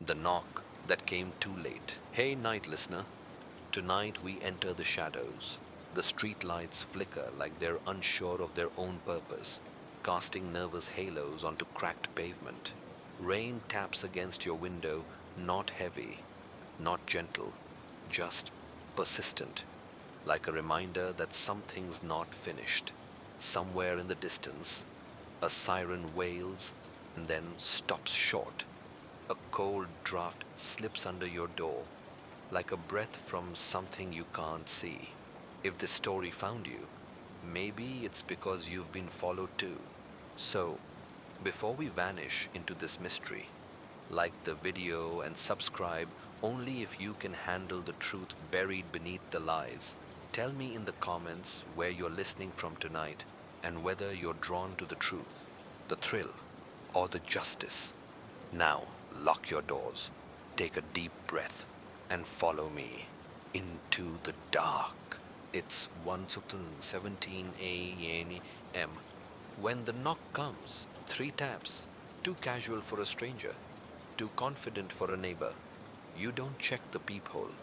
The knock that came too late. Hey, night listener. Tonight we enter the shadows. The street lights flicker like they're unsure of their own purpose, casting nervous halos onto cracked pavement. Rain taps against your window, not heavy, not gentle, just persistent, like a reminder that something's not finished. Somewhere in the distance, a siren wails and then stops short. A cold draft slips under your door, like a breath from something you can't see. If this story found you, maybe it's because you've been followed too. So, before we vanish into this mystery, like the video and subscribe only if you can handle the truth buried beneath the lies. Tell me in the comments where you're listening from tonight and whether you're drawn to the truth, the thrill, or the justice. Now, lock your doors, take a deep breath, and follow me into the dark. It's 1:17 a.m. When the knock comes, 3 taps, too casual for a stranger, too confident for a neighbor. You don't check the peephole.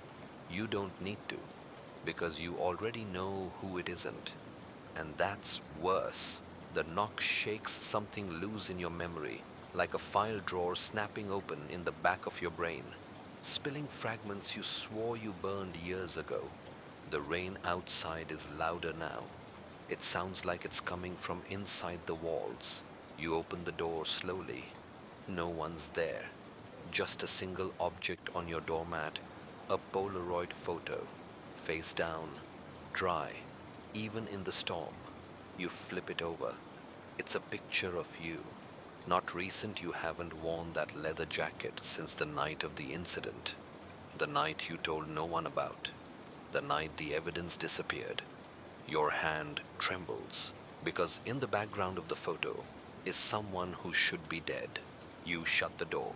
You don't need to, because you already know who it isn't. And that's worse. The knock shakes something loose in your memory, like a file drawer snapping open in the back of your brain, spilling fragments you swore you burned years ago. The rain outside is louder now. It sounds like it's coming from inside the walls. You open the door slowly. No one's there. Just a single object on your doormat, a Polaroid photo, face down, dry, even in the storm. You flip it over. It's a picture of you. Not recent, you haven't worn that leather jacket since the night of the incident. The night you told no one about. The night the evidence disappeared. Your hand trembles because in the background of the photo is someone who should be dead. You shut the door,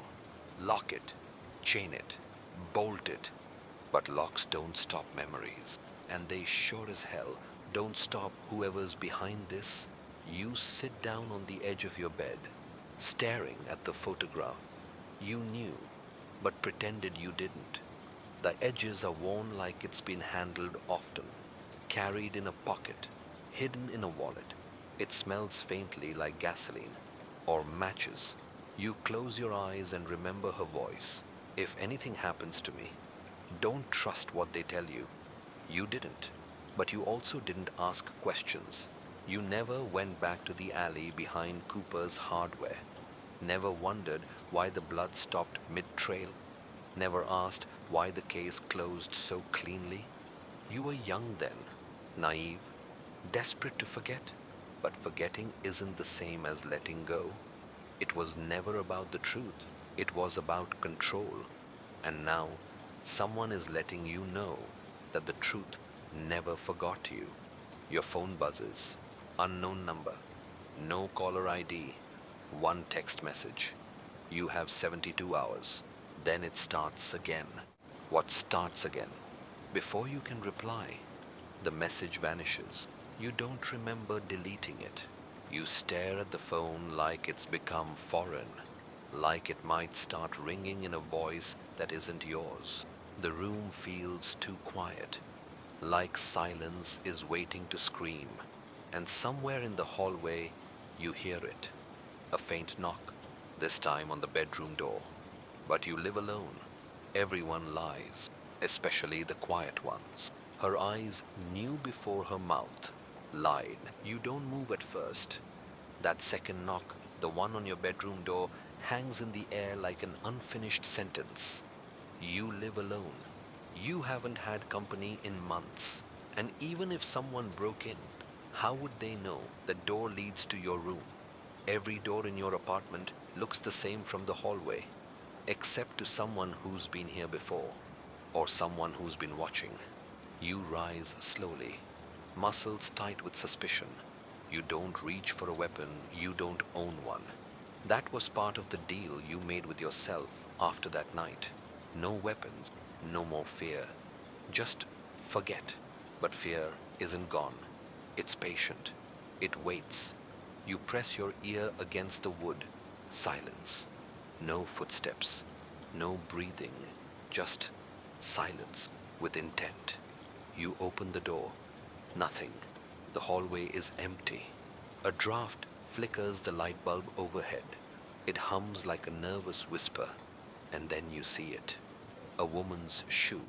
lock it, chain it, bolt it. But locks don't stop memories, and they sure as hell don't stop whoever's behind this. You sit down on the edge of your bed, staring at the photograph. You knew, but pretended you didn't. The edges are worn like it's been handled often, carried in a pocket, hidden in a wallet. It smells faintly like gasoline or matches. You close your eyes and remember her voice. If anything happens to me, don't trust what they tell you. You didn't, but you also didn't ask questions. You never went back to the alley behind Cooper's hardware. Never wondered why the blood stopped mid-trail. Never asked why the case closed so cleanly. You were young then, naive, desperate to forget. But forgetting isn't the same as letting go. It was never about the truth. It was about control. And now, someone is letting you know that the truth never forgot you. Your phone buzzes. Unknown number. No caller ID. One text message. You have 72 hours. Then it starts again. What starts again? Before you can reply, the message vanishes. You don't remember deleting it. You stare at the phone like it's become foreign, like it might start ringing in a voice that isn't yours. The room feels too quiet, like silence is waiting to scream. And somewhere in the hallway, you hear it. A faint knock, this time on the bedroom door. But you live alone. Everyone lies, especially the quiet ones. Her eyes knew before her mouth lied. You don't move at first. That second knock, the one on your bedroom door, hangs in the air like an unfinished sentence. You live alone. You haven't had company in months. And even if someone broke in, how would they know the door leads to your room? Every door in your apartment looks the same from the hallway, except to someone who's been here before, or someone who's been watching. You rise slowly, muscles tight with suspicion. You don't reach for a weapon, you don't own one. That was part of the deal you made with yourself after that night. No weapons, no more fear. Just forget. But fear isn't gone. It's patient. It waits. You press your ear against the wood. Silence. No footsteps. No breathing, just silence with intent. You open the door. Nothing. The hallway is empty. A draft flickers the light bulb overhead. It hums like a nervous whisper, and then you see it. A woman's shoe,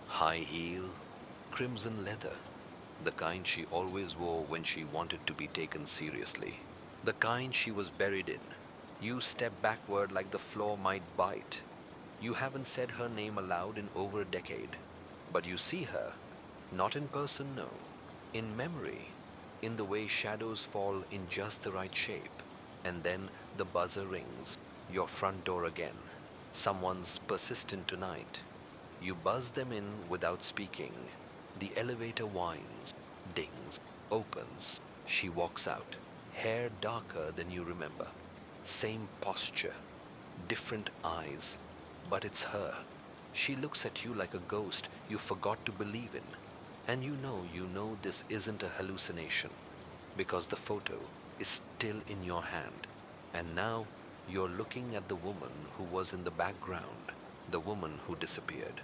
high heel, crimson leather, the kind she always wore when she wanted to be taken seriously, the kind she was buried in. You step backward like the floor might bite. You haven't said her name aloud in over a decade, but you see her, not in person, no, in memory, in the way shadows fall in just the right shape. And then the buzzer rings, your front door again. Someone's persistent tonight. You buzz them in without speaking. The elevator whines, dings, opens. She walks out, hair darker than you remember. Same posture, different eyes, but it's her. She looks at you like a ghost you forgot to believe in. And you know this isn't a hallucination, because the photo is still in your hand. And now you're looking at the woman who was in the background, the woman who disappeared,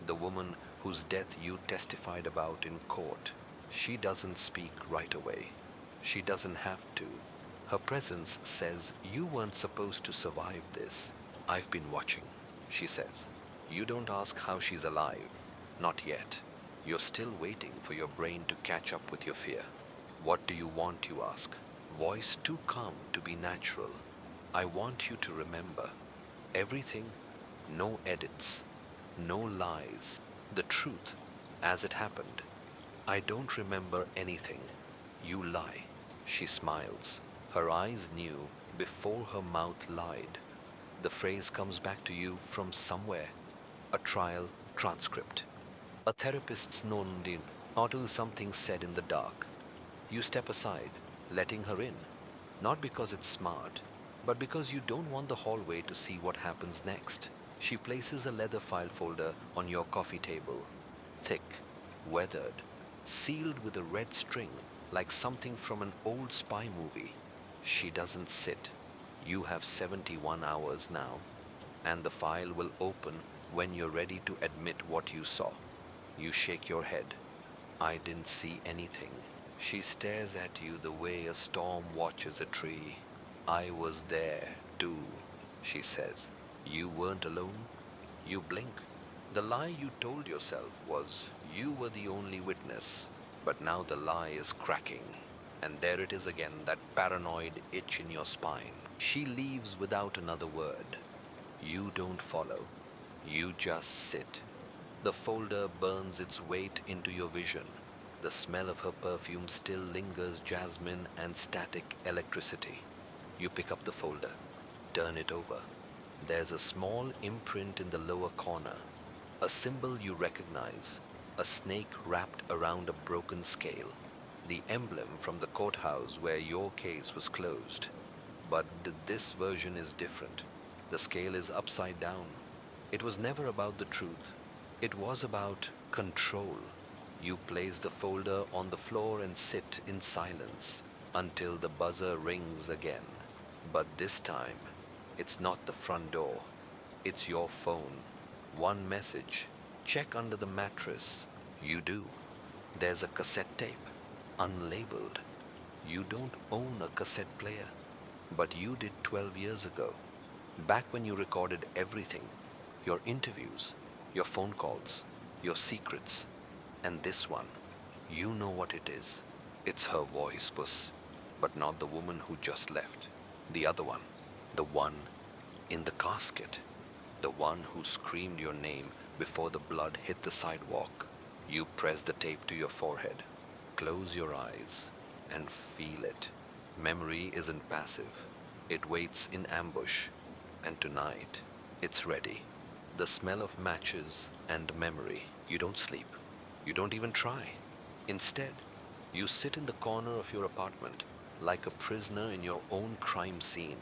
the woman whose death you testified about in court. She doesn't speak right away. She doesn't have to. Her presence says you weren't supposed to survive this. I've been watching, she says. You don't ask how she's alive. Not yet. You're still waiting for your brain to catch up with your fear. What do you want, you ask? Voice too calm to be natural. I want you to remember everything, no edits, no lies, the truth as it happened. I don't remember anything. You lie. She smiles. Her eyes knew before her mouth lied. The phrase comes back to you from somewhere. A trial transcript. A therapist's nondin, or to something said in the dark. You step aside, letting her in. Not because it's smart, but because you don't want the hallway to see what happens next. She places a leather file folder on your coffee table. Thick, weathered, sealed with a red string, like something from an old spy movie. She doesn't sit. You have 71 hours now, and the file will open when you're ready to admit what you saw. You shake your head. I didn't see anything. She stares at you the way a storm watches a tree. I was there, too, she says. You weren't alone. You blink. The lie you told yourself was you were the only witness. But now the lie is cracking. And there it is again, that paranoid itch in your spine. She leaves without another word. You don't follow. You just sit. The folder burns its weight into your vision. The smell of her perfume still lingers, jasmine and static electricity. You pick up the folder, turn it over. There's a small imprint in the lower corner, a symbol you recognize, a snake wrapped around a broken scale, the emblem from the courthouse where your case was closed. But this version is different. The scale is upside down. It was never about the truth. It was about control. You place the folder on the floor and sit in silence until the buzzer rings again. But this time, it's not the front door. It's your phone. One message. Check under the mattress. You do. There's a cassette tape, unlabeled. You don't own a cassette player, but you did 12 years ago. Back when you recorded everything, your interviews, your phone calls, your secrets. And this one, you know what it is. It's her voice, Puss, but not the woman who just left. The other one, the one in the casket, the one who screamed your name before the blood hit the sidewalk. You press the tape to your forehead, close your eyes, and feel it. Memory isn't passive. It waits in ambush, and tonight, it's ready. The smell of matches and memory. You don't sleep. You don't even try. Instead, you sit in the corner of your apartment like a prisoner in your own crime scene.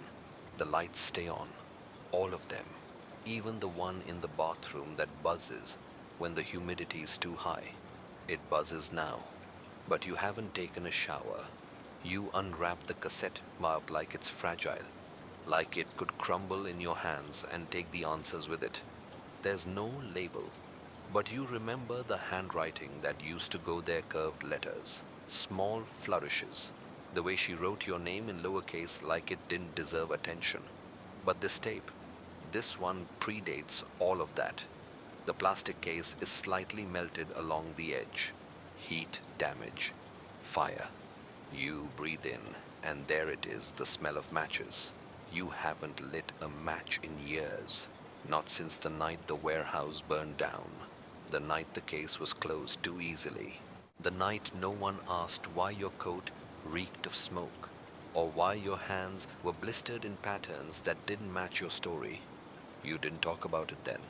The lights stay on, all of them, even the one in the bathroom that buzzes when the humidity is too high. It buzzes now, but you haven't taken a shower. You unwrap the cassette mark like it's fragile. like it could crumble in your hands and take the answers with it. There's no label, but you remember the handwriting that used to go there, curved letters, small flourishes, the way she wrote your name in lowercase like it didn't deserve attention. But this tape, this one predates all of that. The plastic case is slightly melted along the edge. Heat damage. Fire. You breathe in, and there it is, the smell of matches. You haven't lit a match in years. Not since the night the warehouse burned down. The night the case was closed too easily. The night no one asked why your coat reeked of smoke, or why your hands were blistered in patterns that didn't match your story. You didn't talk about it then.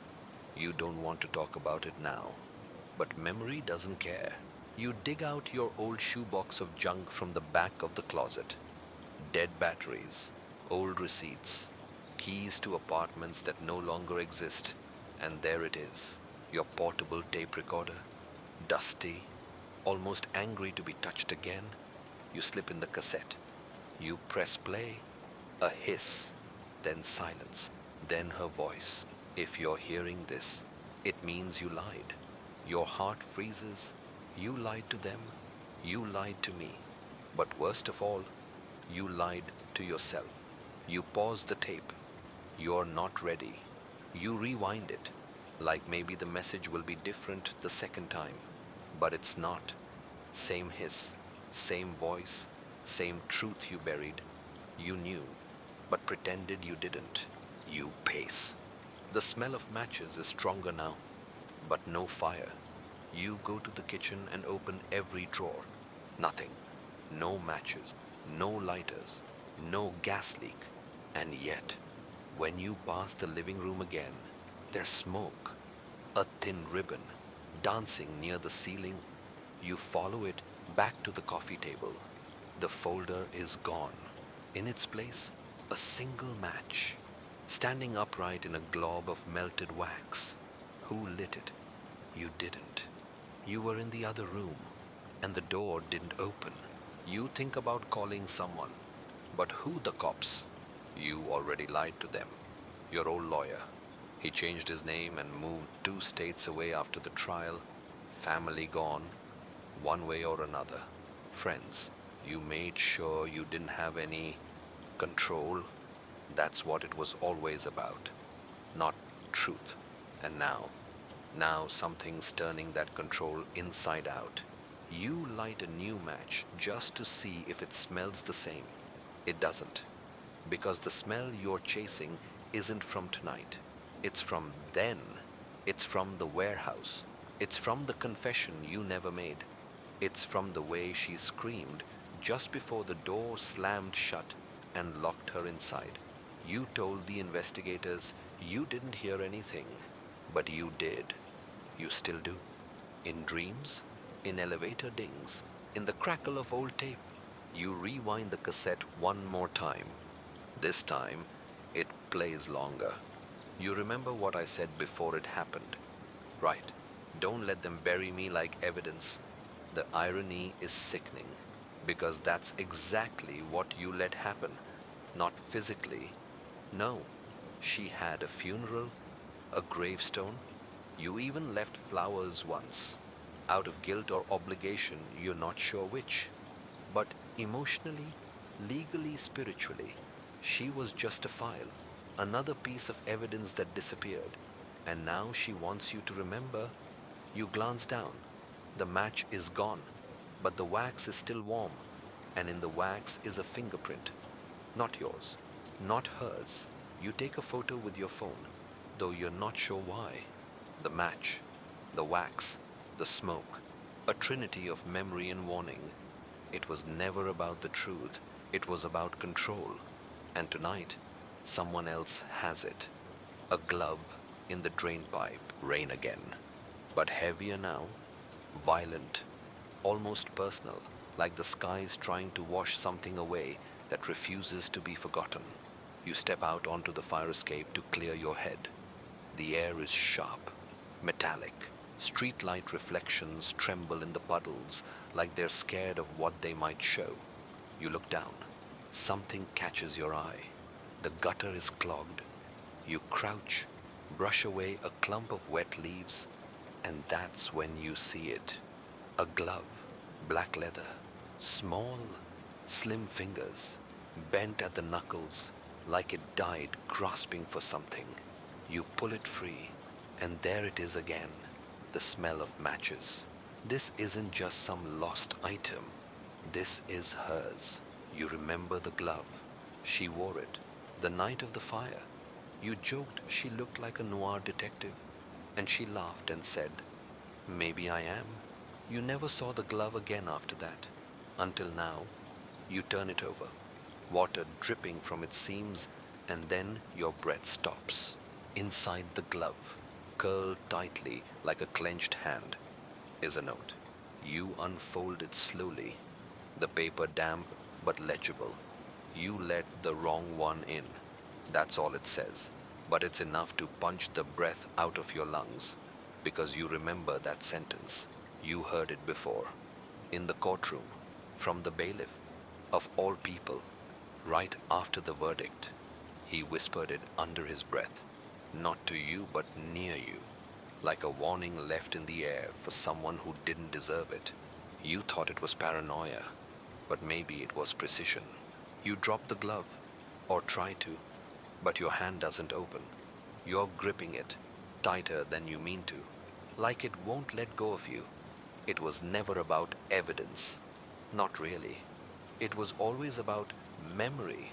You don't want to talk about it now. But memory doesn't care. You dig out your old shoebox of junk from the back of the closet. Dead batteries, old receipts, keys to apartments that no longer exist, and there it is, your portable tape recorder, dusty, almost angry to be touched again. You slip in the cassette. You press play. A hiss, then silence, then her voice. If you're hearing this, it means you lied. Your heart freezes. You lied to them. You lied to me. But worst of all, you lied to yourself. You pause the tape. You're not ready. You rewind it, like maybe the message will be different the second time. But it's not. Same hiss, same voice, same truth you buried. You knew, but pretended you didn't. You pace. The smell of matches is stronger now, but no fire. You go to the kitchen and open every drawer. Nothing. No matches, no lighters, no gas leak. And yet, when you pass the living room again, there's smoke, a thin ribbon, dancing near the ceiling. You follow it back to the coffee table. The folder is gone. In its place, a single match, standing upright in a glob of melted wax. Who lit it? You didn't. You were in the other room, and the door didn't open. You think about calling someone, but who? The cops? You already lied to them. Your old lawyer. He changed his name and moved 2 states away after the trial. Family gone, one way or another. Friends. You made sure you didn't have any control. That's what it was always about. Not truth. And now something's turning that control inside out. You light a new match just to see if it smells the same. It doesn't. Because the smell you're chasing isn't from tonight. It's from then. It's from the warehouse. It's from the confession you never made. It's from the way she screamed just before the door slammed shut and locked her inside. You told the investigators you didn't hear anything, but you did. You still do. In dreams, in elevator dings, in the crackle of old tape. You rewind the cassette one more time. This time, it plays longer. You remember what I said before it happened. Right. Don't let them bury me like evidence. The irony is sickening, because that's exactly what you let happen. Not physically. No. She had a funeral, a gravestone. You even left flowers once. Out of guilt or obligation, you're not sure which. But emotionally, legally, spiritually, she was just a file, another piece of evidence that disappeared. And now she wants you to remember. You glance down. The match is gone, but the wax is still warm, and in the wax is a fingerprint. Not yours, not hers. You take a photo with your phone, though you're not sure why. The match, the wax, the smoke, a trinity of memory and warning. It was never about the truth, it was about control. And tonight, someone else has it. A glove in the drain pipe. Rain again. But heavier now, violent, almost personal, like the sky's trying to wash something away that refuses to be forgotten. You step out onto the fire escape to clear your head. The air is sharp, metallic. Streetlight reflections tremble in the puddles like they're scared of what they might show. You look down. Something catches your eye. The gutter is clogged. You crouch, brush away a clump of wet leaves, and that's when you see it. A glove, black leather, small, slim fingers, bent at the knuckles like it died grasping for something. You pull it free, and there it is again, the smell of matches. This isn't just some lost item. This is hers. You remember the glove. She wore it the night of the fire. You joked she looked like a noir detective, and she laughed and said, "Maybe I am." You never saw the glove again after that, until now. You turn it over, water dripping from its seams, and then your breath stops. Inside the glove, curled tightly like a clenched hand, is a note. You unfold it slowly, the paper damp but legible. You let the wrong one in. That's all it says. But it's enough to punch the breath out of your lungs, because you remember that sentence. You heard it before. In the courtroom, from the bailiff, of all people, right after the verdict. He whispered it under his breath, not to you but near you, like a warning left in the air for someone who didn't deserve it. You thought it was paranoia, but maybe it was precision. You drop the glove, or try to, but your hand doesn't open. You're gripping it, tighter than you mean to, like it won't let go of you. It was never about evidence. Not really. It was always about memory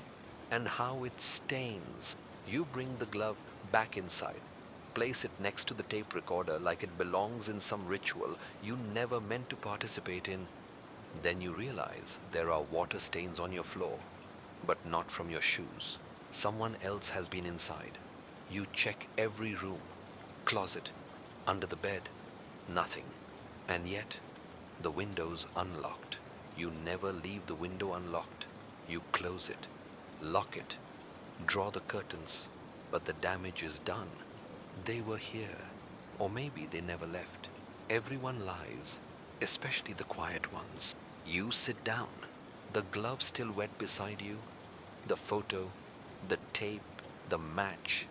and how it stains. You bring the glove back inside, place it next to the tape recorder like it belongs in some ritual you never meant to participate in. Then you realize there are water stains on your floor, but not from your shoes. Someone else has been inside. You check every room, closet, under the bed, nothing. And yet, the window's unlocked. You never leave the window unlocked. You close it, lock it, draw the curtains, but the damage is done. They were here, or maybe they never left. Everyone lies, especially the quiet ones. You sit down, the glove still wet beside you, the photo, the tape, the match,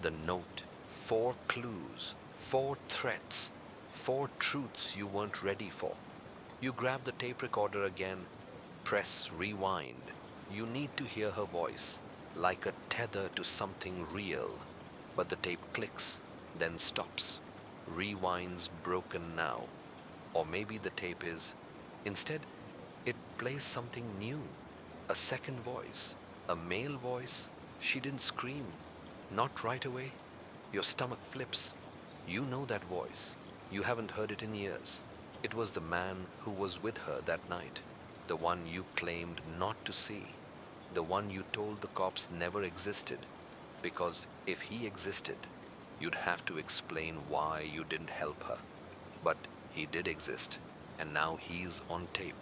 the note. 4 clues, 4 threats, 4 truths you weren't ready for. You grab the tape recorder again, press rewind. You need to hear her voice, like a tether to something real. But the tape clicks, then stops. Rewind's broken now. Or maybe the tape is. Instead, it plays something new. A second voice, a male voice. She didn't scream. Not right away. Your stomach flips. You know that voice. You haven't heard it in years. It was the man who was with her that night. The one you claimed not to see. The one you told the cops never existed. Because if he existed, you'd have to explain why you didn't help her. But he did exist, and now he's on tape.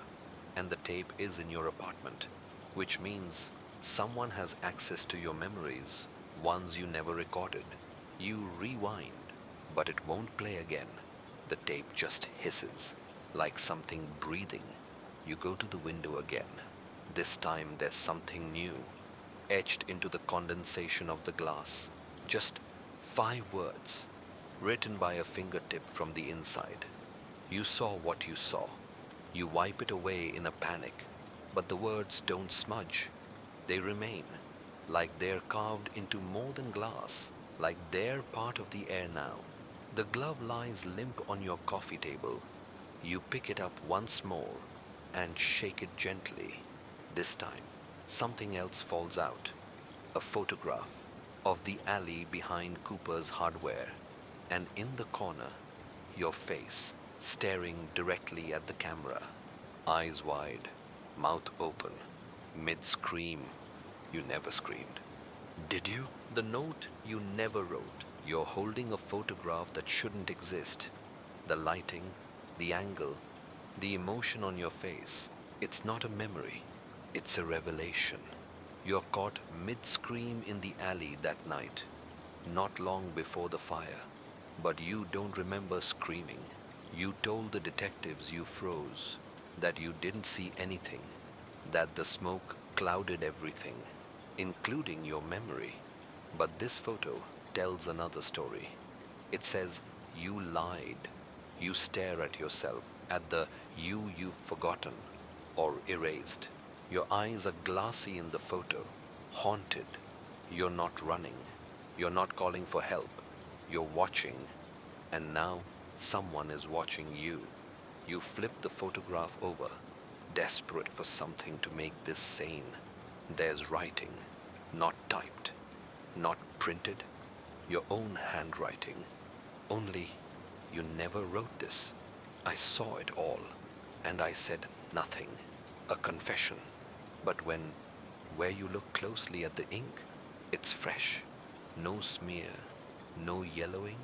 And the tape is in your apartment, which means someone has access to your memories, ones you never recorded. You rewind, but it won't play again. The tape just hisses, like something breathing. You go to the window again. This time there's something new, etched into the condensation of the glass. Just 5 words, written by a fingertip from the inside. You saw what you saw. You wipe it away in a panic, but the words don't smudge. They remain, like they're carved into more than glass, like they're part of the air now. The glove lies limp on your coffee table. You pick it up once more and shake it gently. This time, something else falls out. A photograph of the alley behind Cooper's hardware, and in the corner, your face, staring directly at the camera. Eyes wide, mouth open, mid-scream. You never screamed. Did you? The note you never wrote. You're holding a photograph that shouldn't exist. The lighting, the angle, the emotion on your face. It's not a memory. It's a revelation. You're caught mid-scream in the alley that night, not long before the fire. But you don't remember screaming. You told the detectives you froze, that you didn't see anything, that the smoke clouded everything. including your memory. But this photo tells another story. It says you lied. You stare at yourself, at the you you've forgotten or erased. Your eyes are glassy in the photo, haunted. You're not running. You're not calling for help. You're watching. And now someone is watching you. You flip the photograph over, desperate for something to make this sane. There's writing, not typed, not printed, your own handwriting. Only you never wrote this. I saw it all, and I said nothing. A confession. But where you look closely at the ink, it's fresh. No smear, no yellowing,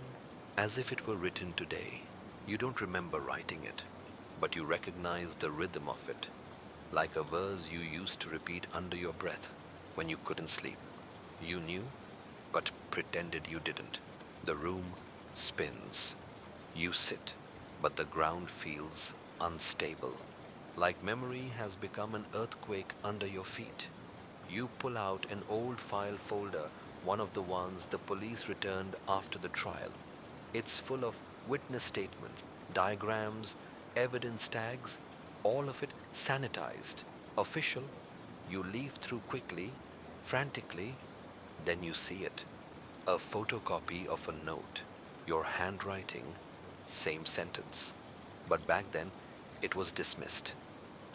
as if it were written today. You don't remember writing it, but you recognize the rhythm of it, like a verse you used to repeat under your breath when you couldn't sleep. You knew, but pretended you didn't. The room spins. You sit, but the ground feels unstable, like memory has become an earthquake under your feet. You pull out an old file folder, one of the ones the police returned after the trial. It's full of witness statements, diagrams, evidence tags, all of it sanitized, official. You leaf through quickly, frantically, then you see it. A photocopy of a note, your handwriting, same sentence. But back then, it was dismissed.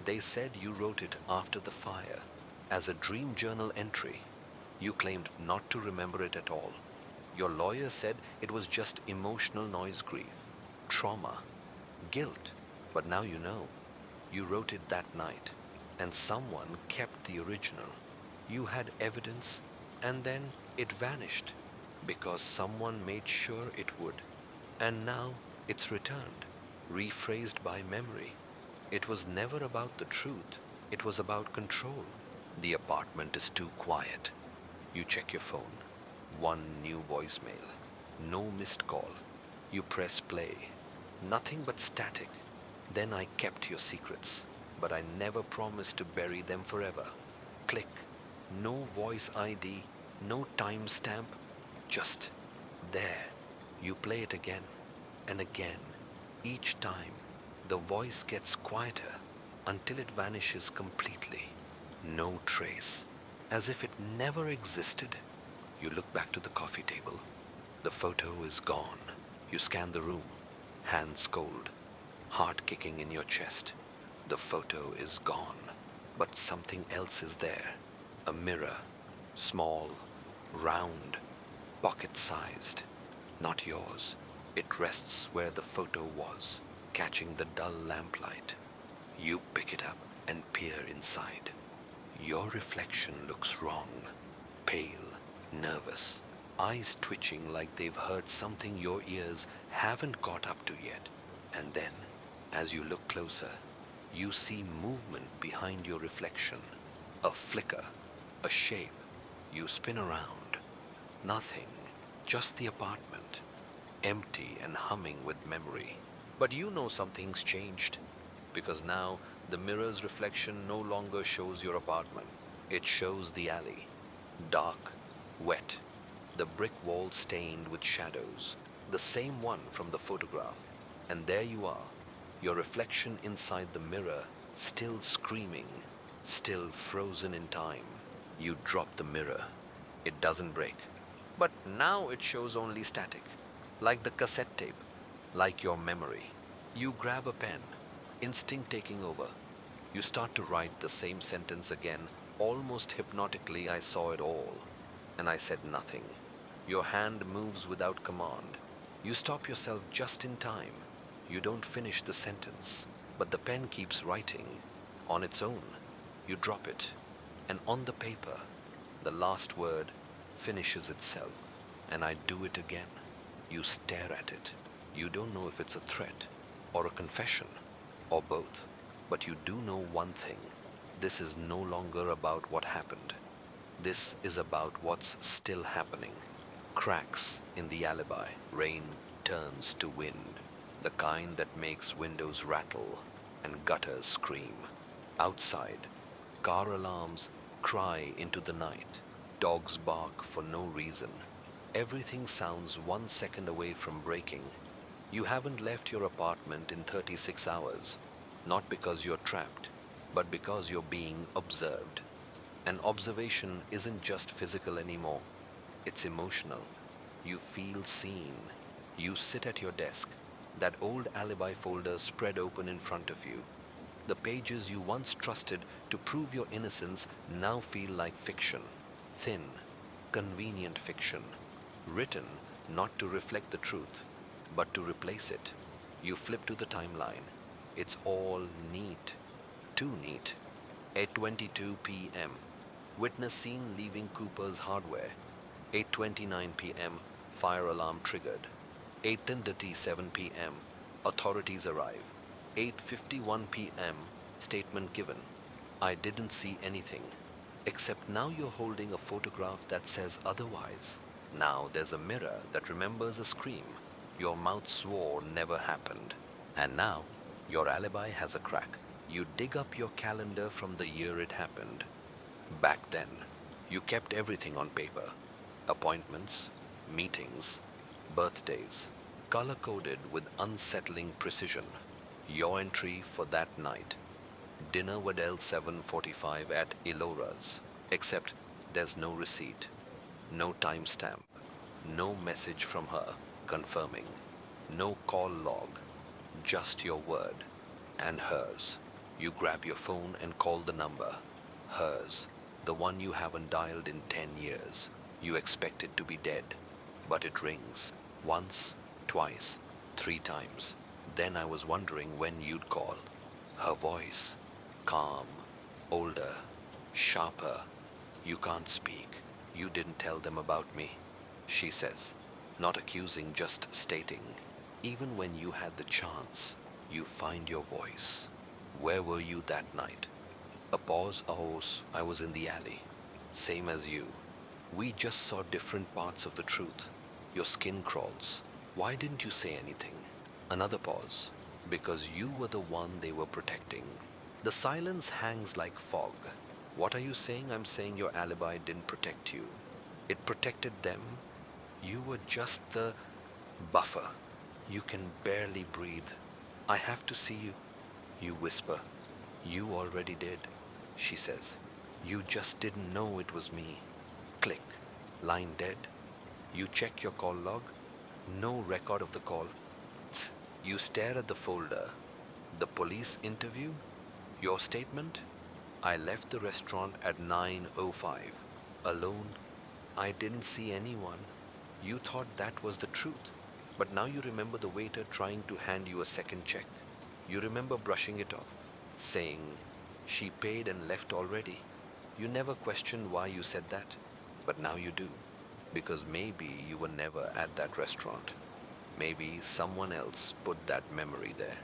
They said you wrote it after the fire, as a dream journal entry. You claimed not to remember it at all. Your lawyer said it was just emotional noise grief, trauma, guilt. But now you know. You wrote it that night, and someone kept the original. You had evidence, and then it vanished, because someone made sure it would. And now it's returned, rephrased by memory. It was never about the truth. It was about control. The apartment is too quiet. You check your phone. One new voicemail. No missed call. You press play. Nothing but static. Then I kept your secrets, but I never promised to bury them forever. Click. No voice ID, no timestamp, just there. You play it again and again. Each time, the voice gets quieter until it vanishes completely. No trace, as if it never existed. You look back to the coffee table. The photo is gone. You scan the room, hands cold, heart kicking in your chest. The photo is gone, but something else is there. A mirror, small, round, pocket-sized. Not yours. It rests where the photo was, catching the dull lamplight. You pick it up and peer inside. Your reflection looks wrong, pale, nervous, eyes twitching like they've heard something your ears haven't caught up to yet. And then, as you look closer, you see movement behind your reflection. A flicker, a shape. You spin around. Nothing, just the apartment, empty and humming with memory. But you know something's changed, because now the mirror's reflection no longer shows your apartment. It shows the alley, dark, wet, the brick wall stained with shadows, the same one from the photograph. And there you are, your reflection inside the mirror, still screaming, still frozen in time. You drop the mirror. It doesn't break. But now it shows only static, like the cassette tape, like your memory. You grab a pen, instinct taking over. You start to write the same sentence again, almost hypnotically. I saw it all, and I said nothing. Your hand moves without command. You stop yourself just in time. You don't finish the sentence, but the pen keeps writing on its own. You drop it, and on the paper, the last word finishes itself, and I do it again. You stare at it. You don't know if it's a threat, or a confession, or both. But you do know one thing. This is no longer about what happened. This is about what's still happening. Cracks in the alibi. Rain turns to wind. The kind that makes windows rattle and gutters scream. Outside, car alarms cry into the night. Dogs bark for no reason. Everything sounds 1 second away from breaking. You haven't left your apartment in 36 hours, not because you're trapped, but because you're being observed. And observation isn't just physical anymore, it's emotional. You feel seen. You sit at your desk, that old alibi folder spread open in front of you. The pages you once trusted to prove your innocence now feel like fiction. Thin, convenient fiction. Written not to reflect the truth, but to replace it. You flip to the timeline. It's all neat. Too neat. 8:22 p.m. Witness seen leaving Cooper's Hardware. 8:29 p.m. Fire alarm triggered. 8:37 p.m. Authorities arrive. 8:51 p.m. Statement given. I didn't see anything. Except now you're holding a photograph that says otherwise. Now there's a mirror that remembers a scream your mouth swore never happened. And now your alibi has a crack. You dig up your calendar from the year it happened. Back then, you kept everything on paper. Appointments, meetings, birthdays, color-coded with unsettling precision. Your entry for that night. Dinner with L745 at Elora's. Except there's no receipt, no timestamp, no message from her confirming, no call log, just your word and hers. You grab your phone and call the number. Hers, the one you haven't dialed in 10 years. You expect it to be dead, but it rings. Once, twice, 3 times. Then I was wondering when you'd call. Her voice, calm, older, sharper. You can't speak. You didn't tell them about me, she says. Not accusing, just stating. Even when you had the chance, you find your voice. Where were you that night? A pause, a horse. I was in the alley. Same as you. We just saw different parts of the truth. Your skin crawls. Why didn't you say anything? Another pause. Because you were the one they were protecting. The silence hangs like fog. What are you saying? I'm saying your alibi didn't protect you. It protected them. You were just the buffer. You can barely breathe. I have to see you. You whisper. You already did, she says. You just didn't know it was me. Click. Line dead. You check your call log. No record of the call. You stare at the folder. The police interview? Your statement? I left the restaurant at 9:05. Alone. I didn't see anyone. You thought that was the truth. But now you remember the waiter trying to hand you a second check. You remember brushing it off, saying, she paid and left already. You never questioned why you said that. But now you do. Because maybe you were never at that restaurant. Maybe someone else put that memory there.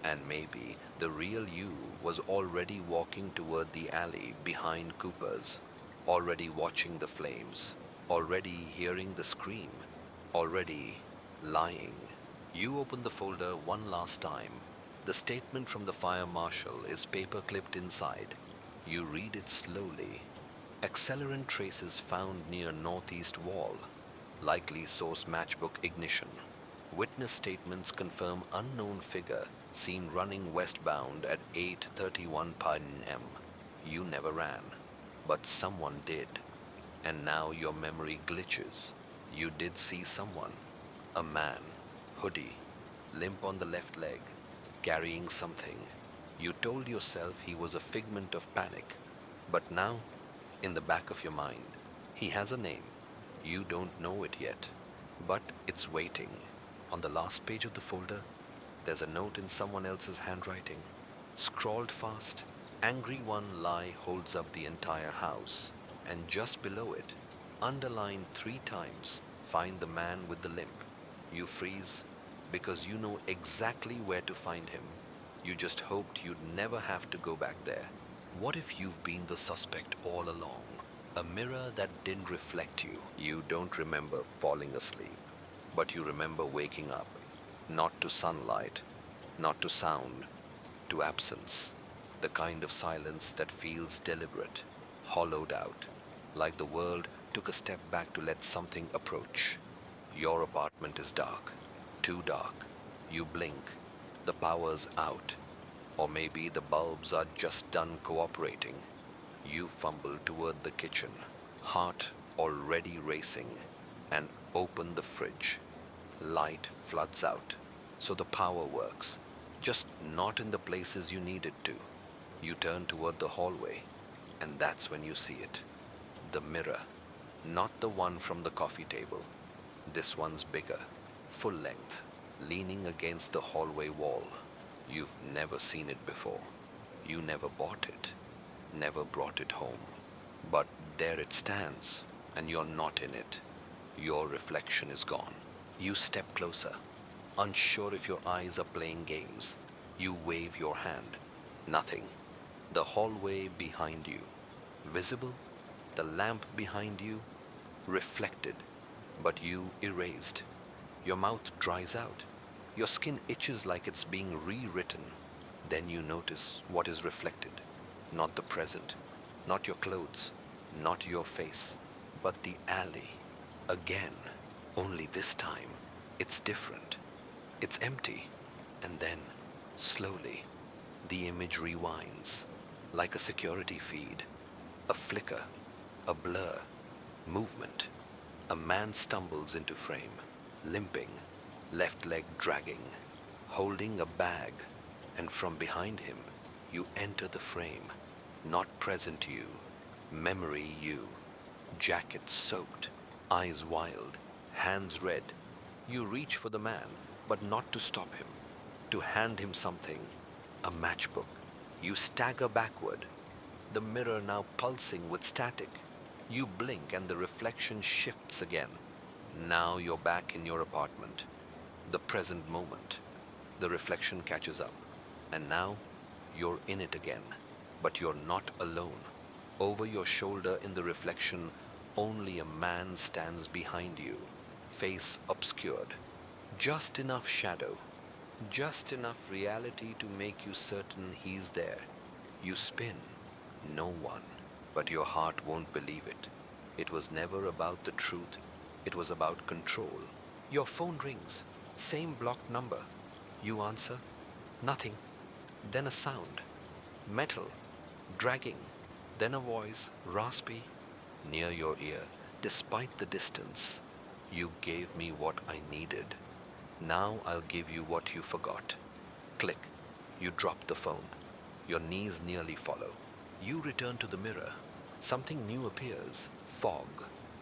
And maybe the real you was already walking toward the alley behind Cooper's, already watching the flames, already hearing the scream, already lying. You open the folder one last time. The statement from the fire marshal is paper clipped inside. You read it slowly. Accelerant traces found near northeast wall. Likely source matchbook ignition. Witness statements confirm unknown figure seen running westbound at 8:31 p.m. You never ran, but someone did. And now your memory glitches. You did see someone. A man, hoodie, limp on the left leg, carrying something. You told yourself he was a figment of panic. But now, in the back of your mind, he has a name. You don't know it yet, but it's waiting. On the last page of the folder, there's a note in someone else's handwriting. Scrawled fast, angry one lie holds up the entire house. And just below it, underlined 3 times, find the man with the limp. You freeze because you know exactly where to find him. You just hoped you'd never have to go back there. What if you've been the suspect all along? A mirror that didn't reflect you. You don't remember falling asleep, but you remember waking up. Not to sunlight, not to sound, to absence. The kind of silence that feels deliberate, hollowed out. like the world took a step back to let something approach. Your apartment is dark, too dark. You blink, the power's out. Or maybe the bulbs are just done cooperating. You fumble toward the kitchen, heart already racing, and open the fridge. Light floods out, so the power works, just not in the places you need it to. You turn toward the hallway, and that's when you see it. The mirror, not the one from the coffee table. This one's bigger, full length, leaning against the hallway wall. You've never seen it before. You never bought it, never brought it home. But there it stands, and you're not in it. Your reflection is gone. You step closer, unsure if your eyes are playing games. You wave your hand. Nothing. The hallway behind you. Visible? The lamp behind you? Reflected, but you erased. Your mouth dries out. Your skin itches like it's being rewritten. Then you notice what is reflected. Not the present, not your clothes, not your face, but the alley. Again, only this time, it's different. It's empty. And then, slowly, the image rewinds, like a security feed. A flicker, a blur, movement. A man stumbles into frame, limping, left leg dragging, holding a bag, and from behind him, you enter the frame. Not present you, memory you. Jacket soaked, eyes wild, hands red. You reach for the man, but not to stop him, to hand him something, a matchbook. You stagger backward, the mirror now pulsing with static. You blink and the reflection shifts again. Now you're back in your apartment. The present moment. The reflection catches up. And now you're in it again. But you're not alone. Over your shoulder in the reflection, only a man stands behind you, face obscured. Just enough shadow, just enough reality to make you certain he's there. You spin. No one. But your heart won't believe it. It was never about the truth. It was about control. Your phone rings. Same blocked number. You answer. Nothing. Then a sound. Metal. Dragging. Then a voice, raspy, near your ear. Despite the distance, you gave me what I needed. Now I'll give you what you forgot. Click. You drop the phone. Your knees nearly follow. You return to the mirror. Something new appears. Fog.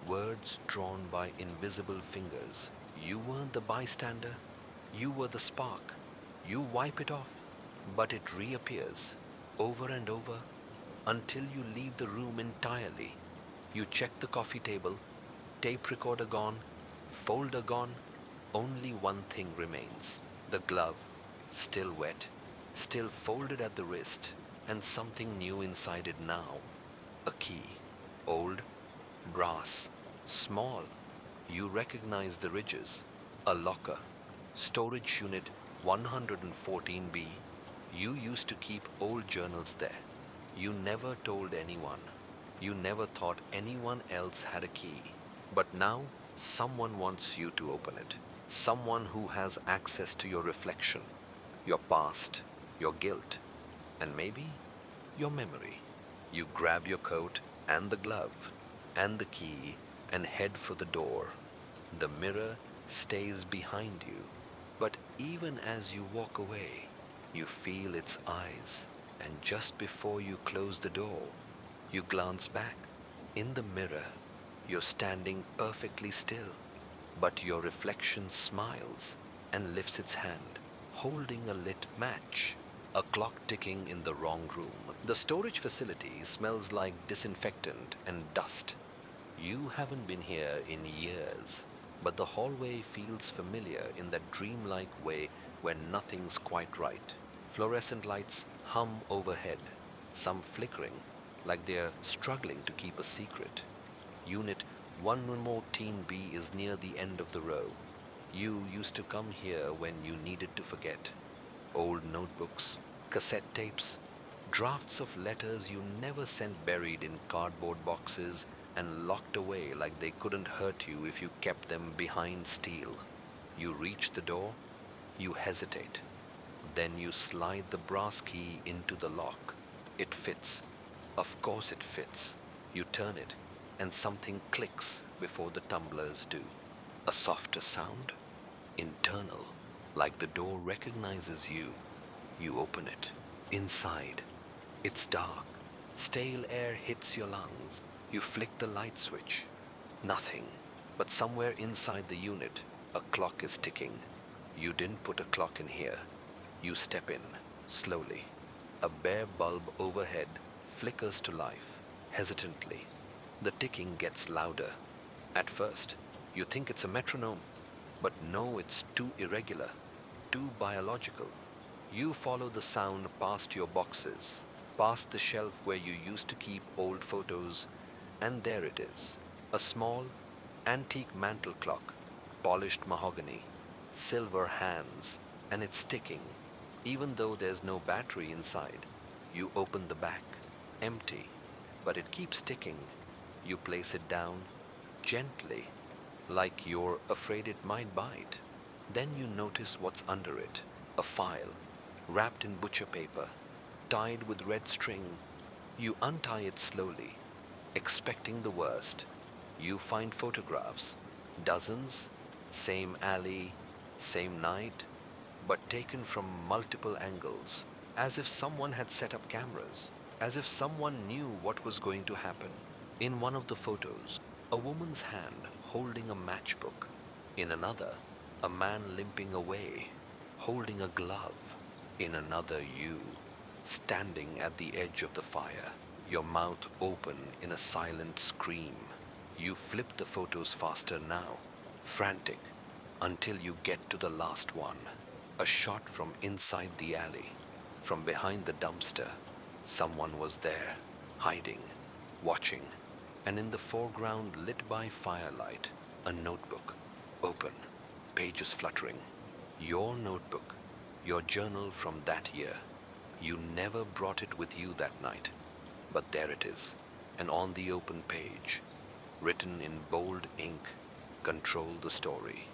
Words drawn by invisible fingers. You weren't the bystander. You were the spark. You wipe it off. But it reappears. Over and over. Until you leave the room entirely. You check the coffee table. Tape recorder gone. Folder gone. Only one thing remains. The glove. Still wet. Still folded at the wrist. And something new inside it now. A key. Old. Brass. Small. You recognize the ridges. A locker. Storage unit 114B. You used to keep old journals there. You never told anyone. You never thought anyone else had a key. But now, someone wants you to open it. Someone who has access to your reflection, your past, your guilt, and maybe your memory. You grab your coat and the glove and the key and head for the door. The mirror stays behind you, but even as you walk away, you feel its eyes, and just before you close the door, you glance back. In the mirror, you're standing perfectly still, but your reflection smiles and lifts its hand, holding a lit match. A clock ticking in the wrong room. The storage facility smells like disinfectant and dust. You haven't been here in years, but the hallway feels familiar in that dreamlike way where nothing's quite right. Fluorescent lights hum overhead, some flickering, like they're struggling to keep a secret. Unit 114B is near the end of the row. You used to come here when you needed to forget. Old notebooks, cassette tapes, drafts of letters you never sent buried in cardboard boxes and locked away like they couldn't hurt you if you kept them behind steel. You reach the door, you hesitate. Then you slide the brass key into the lock. It fits. Of course it fits. You turn it, and something clicks before the tumblers do. A softer sound, internal, like the door recognizes you. You open it. Inside, it's dark. Stale air hits your lungs. You flick the light switch. Nothing. But somewhere inside the unit, a clock is ticking. You didn't put a clock in here. You step in, slowly. A bare bulb overhead flickers to life, hesitantly. The ticking gets louder. At first, you think it's a metronome, but no, it's too irregular, too biological. You follow the sound past your boxes, past the shelf where you used to keep old photos, and there it is, a small, antique mantel clock, polished mahogany, silver hands, and it's ticking, even though there's no battery inside. You open the back, empty, but it keeps ticking. You place it down, gently, like you're afraid it might bite. Then you notice what's under it, a file, wrapped in butcher paper, tied with red string. You untie it slowly, expecting the worst. You find photographs, dozens, same alley, same night, but taken from multiple angles, as if someone had set up cameras, as if someone knew what was going to happen. In one of the photos, a woman's hand holding a matchbook. In another, a man limping away, holding a glove. In another, you, standing at the edge of the fire, your mouth open in a silent scream. You flip the photos faster now, frantic, until you get to the last one. A shot from inside the alley, from behind the dumpster. Someone was there, hiding, watching, and in the foreground, lit by firelight, a notebook, open, pages fluttering. Your notebook, your journal from that year. You never brought it with you that night, but there it is, and on the open page, written in bold ink, control the story,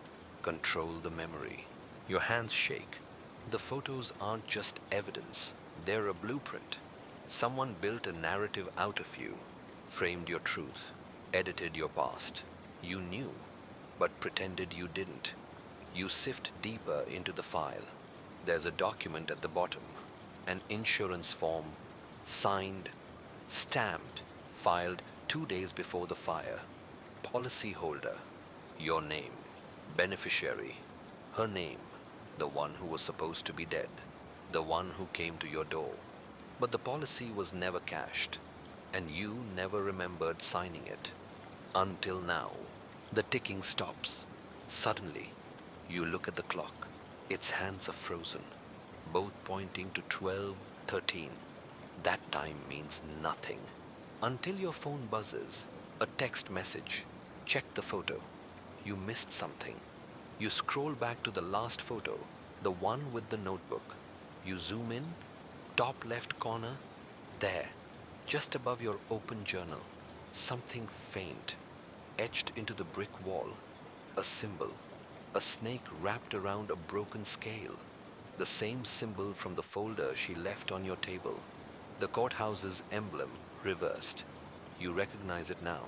control the memory. Your hands shake. The photos aren't just evidence, they're a blueprint. Someone built a narrative out of you, framed your truth, edited your past. You knew, but pretended you didn't. You sift deeper into the file. There's a document at the bottom, an insurance form, signed, stamped, filed 2 days before the fire. Policyholder, your name. Beneficiary, her name, the one who was supposed to be dead, the one who came to your door. But the policy was never cashed, and you never remembered signing it. Until now. The ticking stops. Suddenly, you look at the clock. Its hands are frozen, both pointing to 12:13. That time means nothing. Until your phone buzzes, a text message. Check the photo. You missed something. You scroll back to the last photo, the one with the notebook. You zoom in, top left corner, there, just above your open journal, something faint, etched into the brick wall, a symbol, a snake wrapped around a broken scale, the same symbol from the folder she left on your table, the courthouse's emblem reversed. You recognize it now,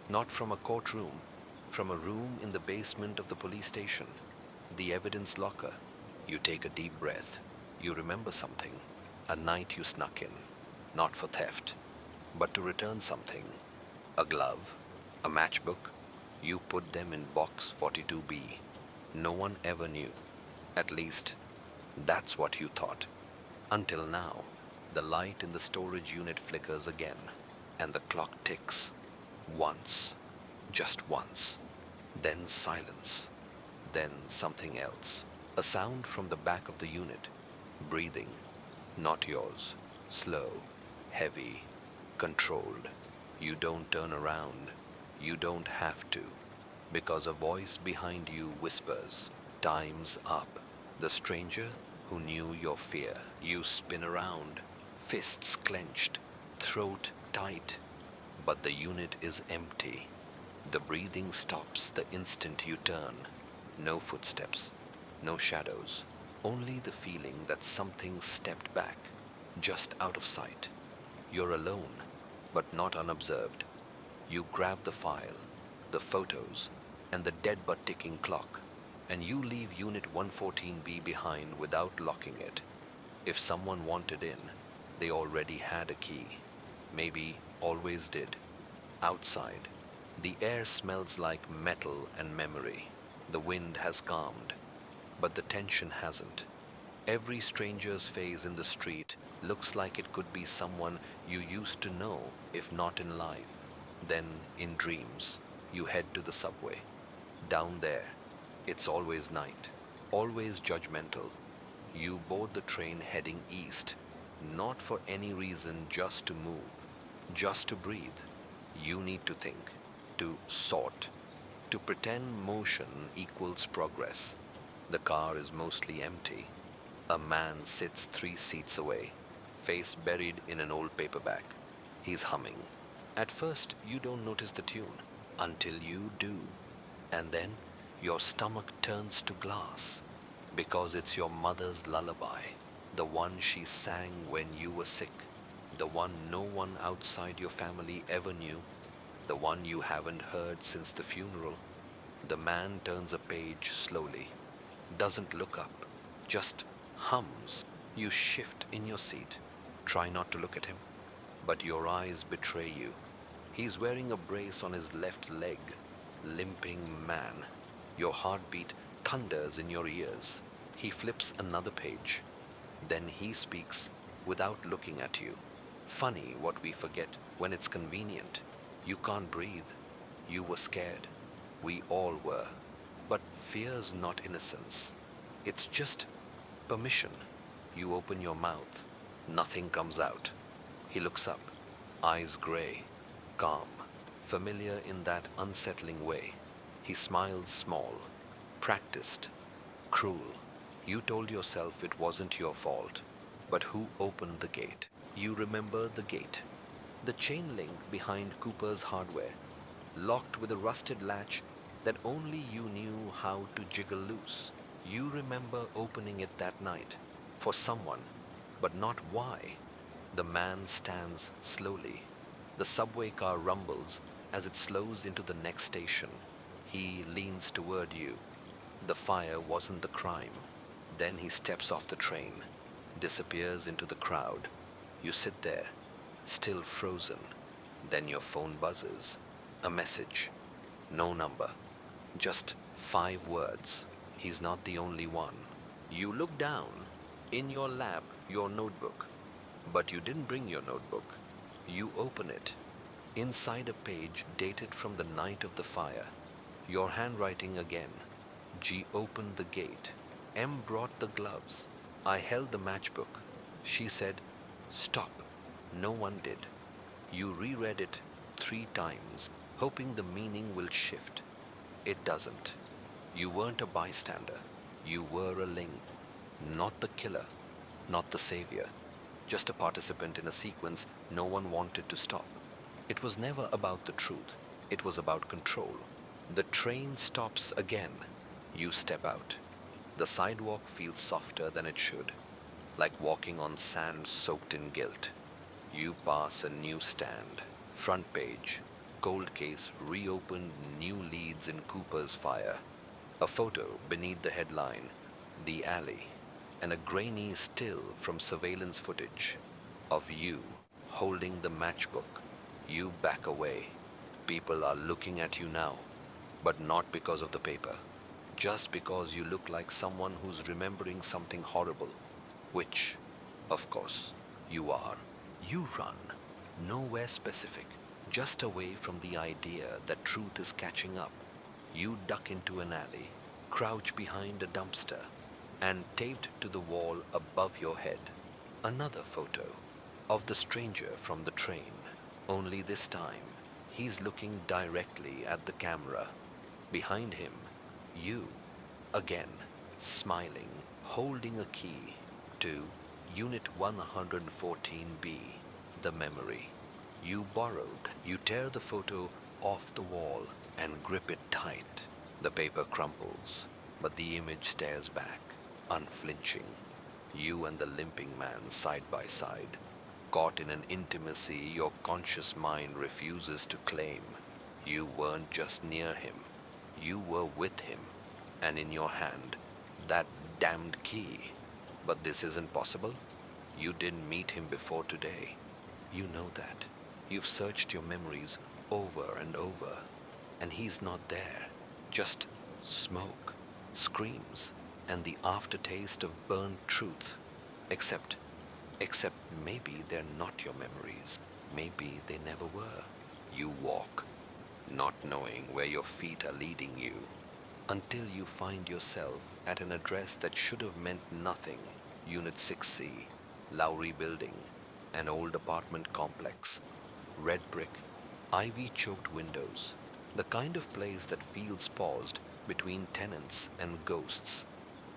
not from a courtroom, from a room in the basement of the police station, the evidence locker. You take a deep breath. You remember something, a night you snuck in, not for theft, but to return something, a glove, a matchbook. You put them in box 42B. No one ever knew. At least, that's what you thought. Until now, the light in the storage unit flickers again, and the clock ticks. Once. Just once. Then silence. Then something else. A sound from the back of the unit. Breathing. Not yours. Slow. Heavy. Controlled. You don't turn around. You don't have to. Because a voice behind you whispers, "Time's up." The stranger who knew your fear. You spin around. Fists clenched. Throat tight. But the unit is empty. The breathing stops the instant you turn. No footsteps, no shadows, only the feeling that something stepped back, just out of sight. You're alone, but not unobserved. You grab the file, the photos, and the dead but ticking clock, and you leave Unit 114B behind without locking it. If someone wanted in, they already had a key. Maybe always did. Outside, the air smells like metal and memory. The wind has calmed, but the tension hasn't. Every stranger's face in the street looks like it could be someone you used to know, if not in life. Then, in dreams, you head to the subway. Down there, it's always night, always judgmental. You board the train heading east, not for any reason, just to move, just to breathe. You need to think, to sort, to pretend motion equals progress. The car is mostly empty. A man sits 3 seats away, face buried in an old paperback. He's humming. At first, you don't notice the tune, until you do. And then, your stomach turns to glass, because it's your mother's lullaby, the one she sang when you were sick, the one no one outside your family ever knew, the one you haven't heard since the funeral. The man turns a page slowly, doesn't look up, just hums. You shift in your seat, try not to look at him, but your eyes betray you. He's wearing a brace on his left leg, limping man. Your heartbeat thunders in your ears. He flips another page. Then he speaks without looking at you. Funny what we forget when it's convenient. You can't breathe. You were scared. We all were. But fear's not innocence. It's just permission. You open your mouth. Nothing comes out. He looks up. Eyes gray, calm, familiar in that unsettling way. He smiles small, practiced, cruel. You told yourself it wasn't your fault. But who opened the gate? You remember the gate. The chain link behind Cooper's hardware, locked with a rusted latch that only you knew how to jiggle loose. You remember opening it that night, for someone, but not why. The man stands slowly. The subway car rumbles as it slows into the next station. He leans toward you. The fire wasn't the crime. Then he steps off the train, disappears into the crowd. You sit there, still frozen. Then your phone buzzes. A message. No number. Just 5 words. He's not the only one. You look down. In your lap, your notebook. But you didn't bring your notebook. You open it. Inside a page dated from the night of the fire. Your handwriting again. G opened the gate. M brought the gloves. I held the matchbook. She said, "Stop." No one did. You reread it 3 times, hoping the meaning will shift. It doesn't. You weren't a bystander. You were a link. Not the killer, not the savior. Just a participant in a sequence no one wanted to stop. It was never about the truth. It was about control. The train stops again. You step out. The sidewalk feels softer than it should, like walking on sand soaked in guilt. You pass a newsstand. Front page. Cold case reopened, new leads in Cooper's fire. A photo beneath the headline, "The Alley," and a grainy still from surveillance footage of you holding the matchbook. You back away. People are looking at you now, but not because of the paper. Just because you look like someone who's remembering something horrible, which, of course, you are. You run, nowhere specific, just away from the idea that truth is catching up. You duck into an alley, crouch behind a dumpster, and taped to the wall above your head, another photo of the stranger from the train. Only this time, he's looking directly at the camera. Behind him, you, again, smiling, holding a key to Unit 114B, the memory. You borrowed. You tear the photo off the wall and grip it tight. The paper crumples, but the image stares back, unflinching. You and the limping man side by side, caught in an intimacy your conscious mind refuses to claim. You weren't just near him, you were with him, and in your hand, that damned key. But this isn't possible. You didn't meet him before today. You know that. You've searched your memories over and over, and he's not there. Just smoke, screams, and the aftertaste of burned truth. Except, except maybe they're not your memories. Maybe they never were. You walk, not knowing where your feet are leading you, until you find yourself at an address that should have meant nothing. Unit 6C, Lowry Building, an old apartment complex. Red brick, ivy-choked windows, the kind of place that feels paused between tenants and ghosts.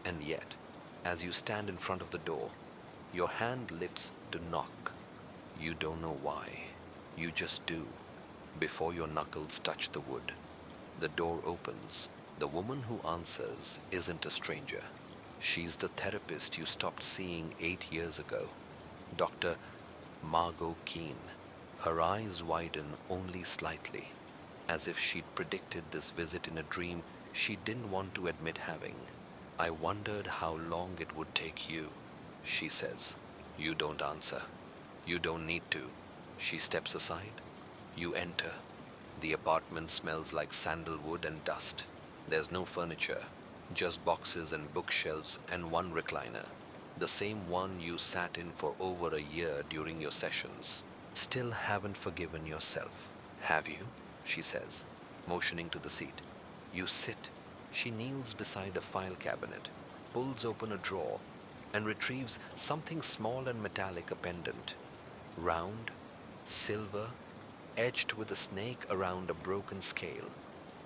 And yet, as you stand in front of the door, your hand lifts to knock. You don't know why. You just do. Before your knuckles touch the wood, the door opens. The woman who answers isn't a stranger. She's the therapist you stopped seeing 8 years ago, Dr. Margot Keene. Her eyes widen only slightly, as if she'd predicted this visit in a dream she didn't want to admit having. I wondered how long it would take you, she says. You don't answer. You don't need to. She steps aside. You enter. The apartment smells like sandalwood and dust. There's no furniture, just boxes and bookshelves and one recliner, the same one you sat in for over a year during your sessions. Still haven't forgiven yourself, have you? She says, motioning to the seat. You sit. She kneels beside a file cabinet, pulls open a drawer, and retrieves something small and metallic, a pendant. Round, silver, edged with a snake around a broken scale.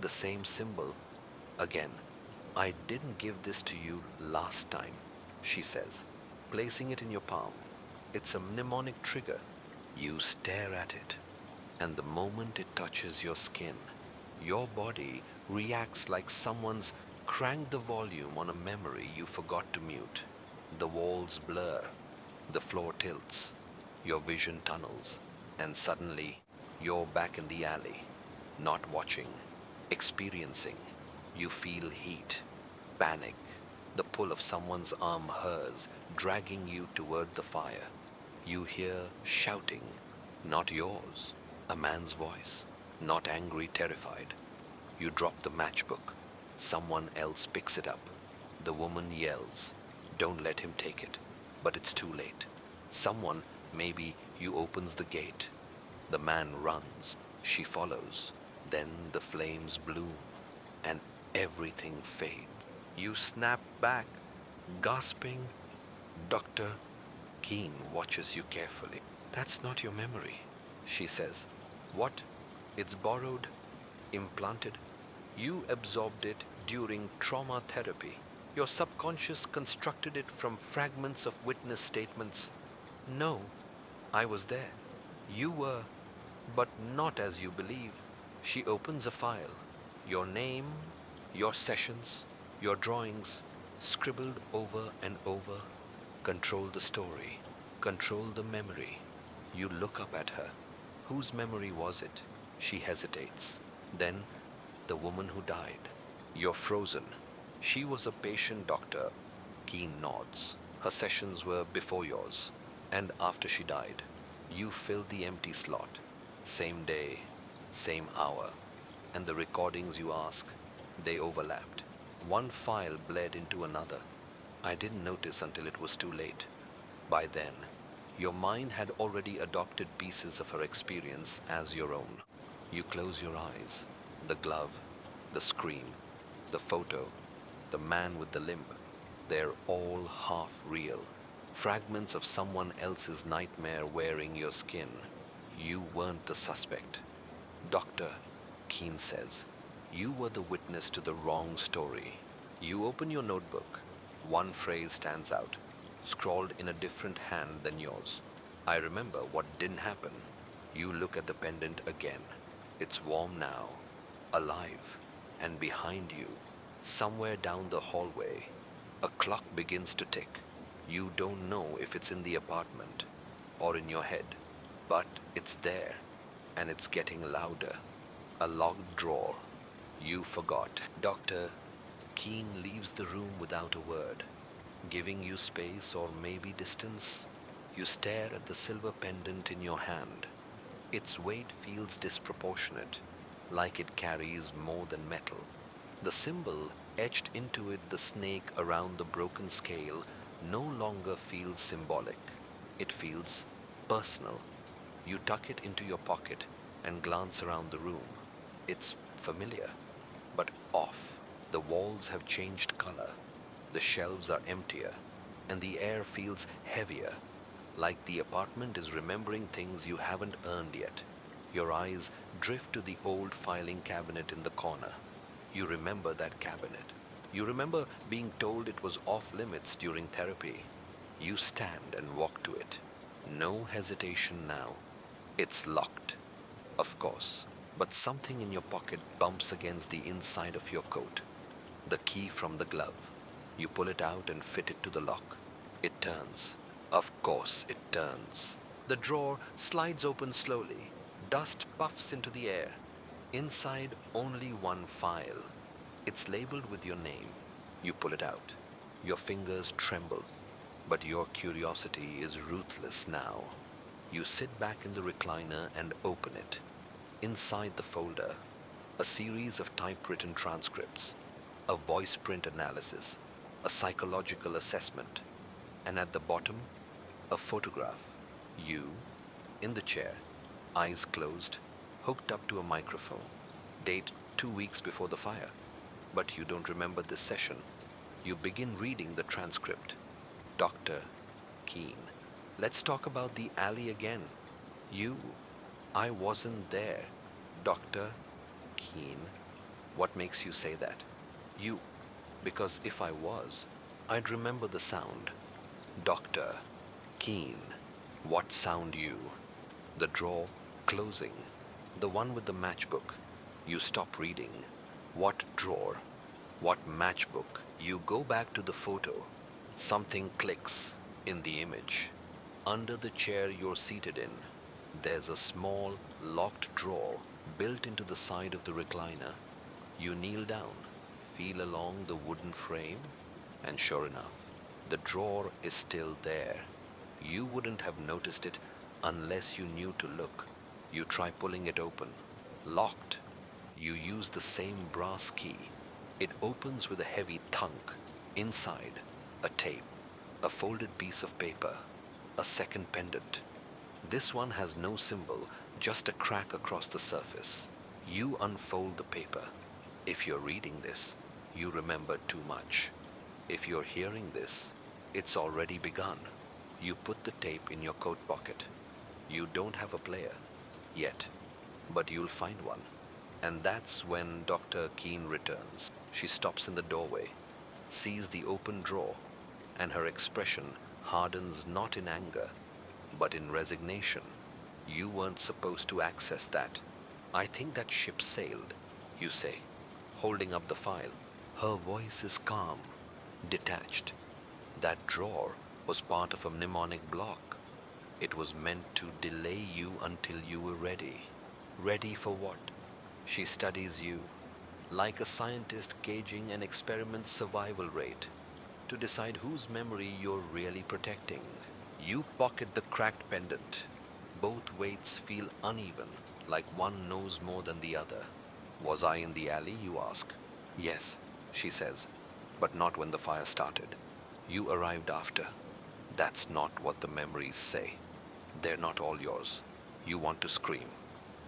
The same symbol. Again. I didn't give this to you last time, she says, placing it in your palm. It's a mnemonic trigger. You stare at it, and the moment it touches your skin, your body reacts like someone's cranked the volume on a memory you forgot to mute. The walls blur, the floor tilts, your vision tunnels, and suddenly you're back in the alley, not watching, experiencing. You feel heat, panic, the pull of someone's arm, hers, dragging you toward the fire. You hear shouting, not yours, a man's voice, not angry, terrified. You drop the matchbook. Someone else picks it up. The woman yells, don't let him take it. But it's too late. Someone, maybe you, opens the gate. The man runs. She follows. Then the flames bloom, and everything fades. You snap back, gasping. Dr. Keene watches you carefully. That's not your memory, she says. What? It's borrowed, implanted. You absorbed it during trauma therapy. Your subconscious constructed it from fragments of witness statements. No, I was there. You were, but not as you believe. She opens a file. Your name, your sessions, your drawings, scribbled over and over. Control the story. Control the memory. You look up at her. Whose memory was it? She hesitates. Then, the woman who died. You're frozen. She was a patient, Doctor. Keene nods. Her sessions were before yours, and after she died. You filled the empty slot. Same day, same hour. And the recordings you ask, they overlapped. One file bled into another. I didn't notice until it was too late. By then, your mind had already adopted pieces of her experience as your own. You close your eyes. The glove, the scream, the photo, the man with the limp, they're all half real. Fragments of someone else's nightmare wearing your skin. You weren't the suspect. Doctor, Keene says, you were the witness to the wrong story. You open your notebook. One phrase stands out, scrawled in a different hand than yours. I remember what didn't happen. You look at the pendant again. It's warm now, alive, and behind you, somewhere down the hallway, a clock begins to tick. You don't know if it's in the apartment or in your head, but it's there, and it's getting louder. A locked drawer. You forgot. Dr. Keene leaves the room without a word, giving you space or maybe distance. You stare at the silver pendant in your hand. Its weight feels disproportionate, like it carries more than metal. The symbol etched into it, the snake around the broken scale, no longer feels symbolic. It feels personal. You tuck it into your pocket and glance around the room. It's familiar, but off. The walls have changed color. The shelves are emptier, and the air feels heavier, like the apartment is remembering things you haven't earned yet. Your eyes drift to the old filing cabinet in the corner. You remember that cabinet. You remember being told it was off limits during therapy. You stand and walk to it. No hesitation now. It's locked, of course, but something in your pocket bumps against the inside of your coat. The key from the glove. You pull it out and fit it to the lock. It turns. Of course it turns. The drawer slides open slowly. Dust puffs into the air. Inside, only one file. It's labeled with your name. You pull it out. Your fingers tremble, but your curiosity is ruthless now. You sit back in the recliner and open it. Inside the folder, a series of typewritten transcripts, a voice print analysis, a psychological assessment, and at the bottom, a photograph. You, in the chair, eyes closed, hooked up to a microphone. Date 2 weeks before the fire. But you don't remember this session. You begin reading the transcript. Dr. Keene. Let's talk about the alley again. You. I wasn't there. Dr. Keene. What makes you say that? You. Because if I was, I'd remember the sound. Dr. Keene. What sound you? The drawer closing. The one with the matchbook. You stop reading. What drawer? What matchbook? You go back to the photo. Something clicks in the image. Under the chair you're seated in, there's a small, locked drawer built into the side of the recliner. You kneel down, feel along the wooden frame, and sure enough, the drawer is still there. You wouldn't have noticed it unless you knew to look. You try pulling it open. Locked. You use the same brass key. It opens with a heavy thunk. Inside, a tape, a folded piece of paper, a second pendant. This one has no symbol, just a crack across the surface. You unfold the paper. If you're reading this, you remember too much. If you're hearing this, it's already begun. You put the tape in your coat pocket. You don't have a player yet, but you'll find one. And that's when Dr. Keene returns. She stops in the doorway, sees the open drawer, and her expression hardens not in anger, but in resignation. You weren't supposed to access that. I think that ship sailed, you say, holding up the file. Her voice is calm, detached. That drawer was part of a mnemonic block. It was meant to delay you until you were ready. Ready for what? She studies you, like a scientist gauging an experiment's survival rate, to decide whose memory you're really protecting. You pocket the cracked pendant. Both weights feel uneven, like one knows more than the other. Was I in the alley, you ask? Yes, she says, but not when the fire started. You arrived after. That's not what the memories say. They're not all yours. You want to scream.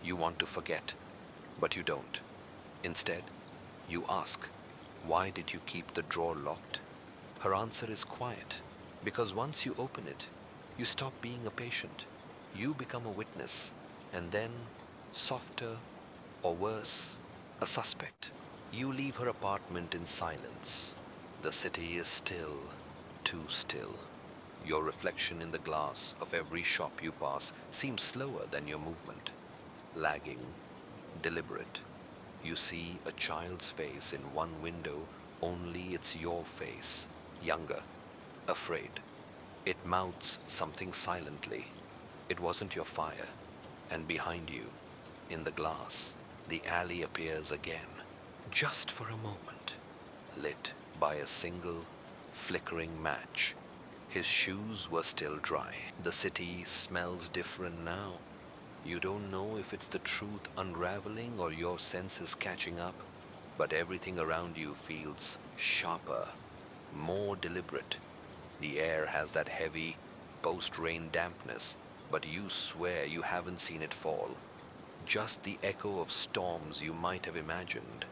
You want to forget, but you don't. Instead, you ask, why did you keep the drawer locked? Her answer is quiet, because once you open it, you stop being a patient. You become a witness, and then, softer or worse, a suspect. You leave her apartment in silence. The city is still, too still. Your reflection in the glass of every shop you pass seems slower than your movement, lagging, deliberate. You see a child's face in one window, only it's your face, younger, afraid. It mouths something silently. It wasn't your fire. And behind you, in the glass, the alley appears again, just for a moment, lit by a single flickering match. His shoes were still dry. The city smells different now. You don't know if it's the truth unraveling or your senses catching up, but everything around you feels sharper, more deliberate. The air has that heavy post-rain dampness, but you swear you haven't seen it fall. Just the echo of storms you might have imagined.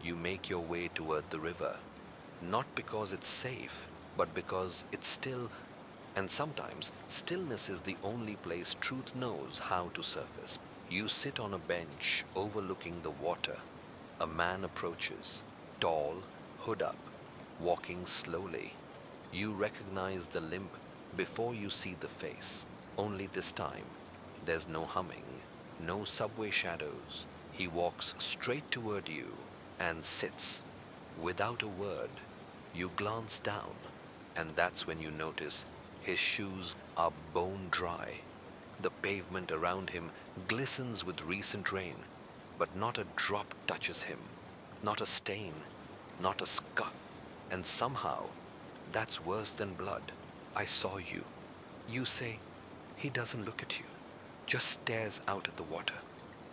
You make your way toward the river, not because it's safe, but because it's still, and sometimes stillness is the only place truth knows how to surface. You sit on a bench overlooking the water. A man approaches, tall, hood up, walking slowly. You recognize the limp before you see the face. Only this time, there's no humming, no subway shadows. He walks straight toward you and sits. Without a word, you glance down, and that's when you notice his shoes are bone dry. The pavement around him glistens with recent rain, but not a drop touches him, not a stain, not a scuff. And somehow, that's worse than blood. I saw you. You say, he doesn't look at you, just stares out at the water.